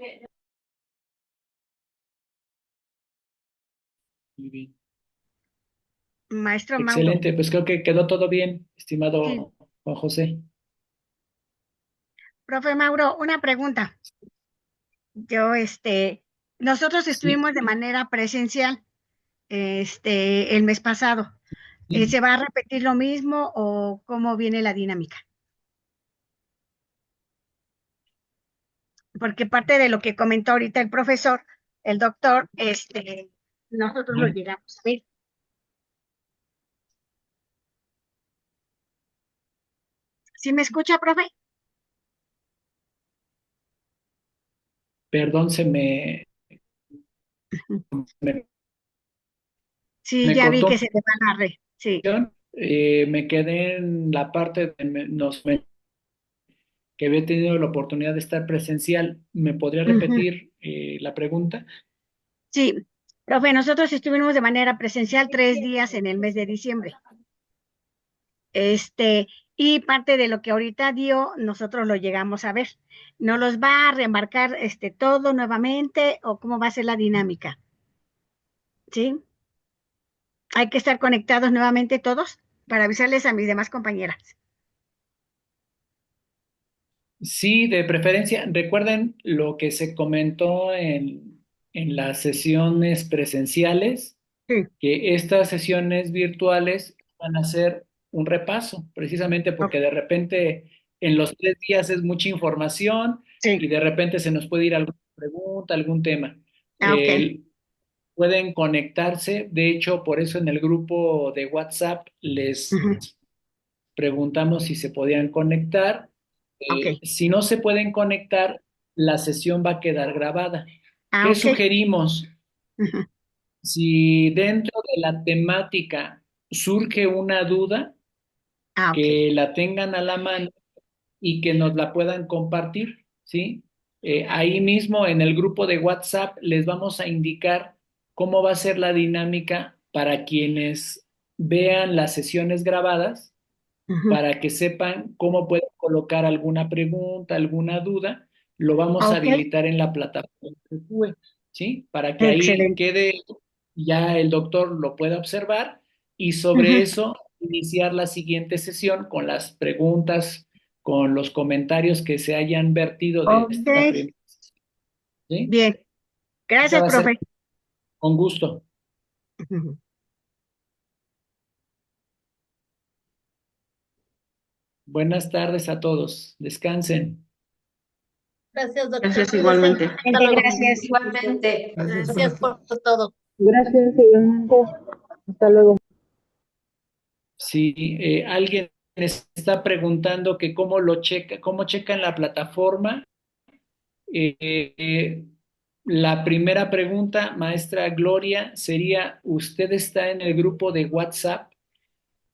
muy bien. Maestro Mauro. Excelente, pues creo que quedó todo bien, Sí, estimado Juan José. profe Mauro, una pregunta. Yo, nosotros Sí, estuvimos de manera presencial, el mes pasado. sí. ¿Se va a repetir lo mismo o cómo viene la dinámica? Porque parte de lo que comentó ahorita el profesor, el doctor, nosotros lo Ajá. llegamos a ver. ¿Sí me escucha, profe? Perdón, me, Sí, me ya vi cortó que un se le va la red. Sí. poquito. Me quedé en la parte de que había tenido la oportunidad de estar presencial. ¿Me podría Ujú. repetir la pregunta? Sí. Profe, nosotros estuvimos de manera presencial 3 días en el mes de diciembre. Y parte de lo que ahorita dio, nosotros lo llegamos a ver. ¿No los va a reembarcar todo nuevamente o cómo va a ser la dinámica? ¿Sí? Hay que estar conectados nuevamente todos para avisarles a mis demás compañeras. Sí, de preferencia, recuerden lo que se comentó en las sesiones presenciales, Sí, que estas sesiones virtuales van a ser un repaso, precisamente ok, porque de repente en los 3 días es mucha información sí, y de repente se nos puede ir alguna pregunta, algún tema. ok. El- Pueden conectarse, de hecho, por eso en el grupo de WhatsApp les Ujú, preguntamos si se podían conectar. ok. Si no se pueden conectar, la sesión va a quedar grabada. ¿Qué Ok. sugerimos? Ujú, Si dentro de la temática surge una duda, ok. que la tengan a la mano y que nos la puedan compartir, ¿sí? Ahí mismo en el grupo de WhatsApp les vamos a indicar cómo va a ser la dinámica para quienes vean las sesiones grabadas, Ujú, para que sepan cómo pueden colocar alguna pregunta, alguna duda, lo vamos a ok. habilitar en la plataforma de CUE, ¿sí? Para que ahí Excelente. quede, ya el doctor lo pueda observar y sobre Ujú, eso iniciar la siguiente sesión con las preguntas, con los comentarios que se hayan vertido de ok. esta primera sesión, ¿sí? Bien. Esa Gracias, va a ser profe. con gusto. Ujú. Buenas tardes a todos. Descansen. Gracias, doctor. Gracias igualmente. Hasta luego. Gracias. Igualmente. Gracias. Gracias por todo. Gracias, igualmente. Hasta luego. Si alguien está preguntando que cómo lo checa, cómo checa en la plataforma, eh, eh, la primera pregunta, maestra Gloria, sería, ¿usted está en el grupo de WhatsApp?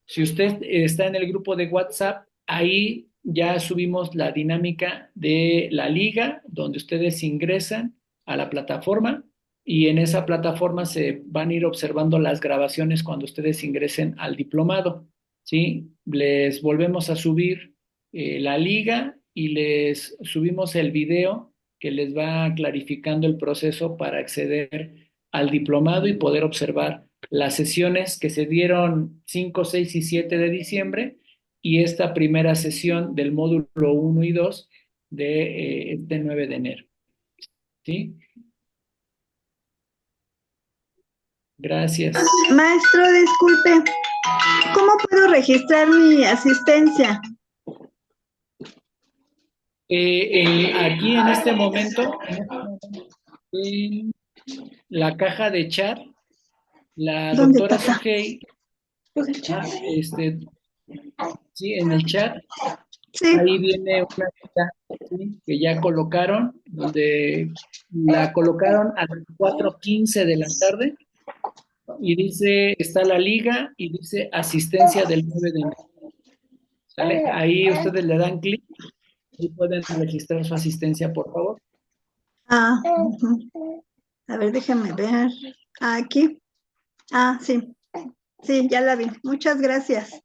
Si usted está en el grupo de WhatsApp, ahí ya subimos la dinámica de la liga, donde ustedes ingresan a la plataforma y en esa plataforma se van a ir observando las grabaciones cuando ustedes ingresen al diplomado, ¿sí? Les volvemos a subir la liga y les subimos el video que les va clarificando el proceso para acceder al diplomado y poder observar las sesiones que se dieron 5, 6 y 7 de diciembre y esta primera sesión del módulo 1 y 2 de este 9 de enero. ¿Sí? Gracias. Maestro, disculpe, ¿cómo puedo registrar mi asistencia? Aquí en este momento, en la caja de chat, la ¿Dónde doctora está? Sugei, sí, en el chat, Sí, ahí viene una lista, ¿sí? Que ya colocaron, donde la colocaron a las 4:15 de la tarde y dice, está la liga y dice asistencia del 9 de enero. ¿Sale? Ahí ustedes le dan clic y pueden registrar su asistencia, por favor. ujú. A ver, déjame ver. Aquí. Sí, sí, ya la vi. Muchas gracias.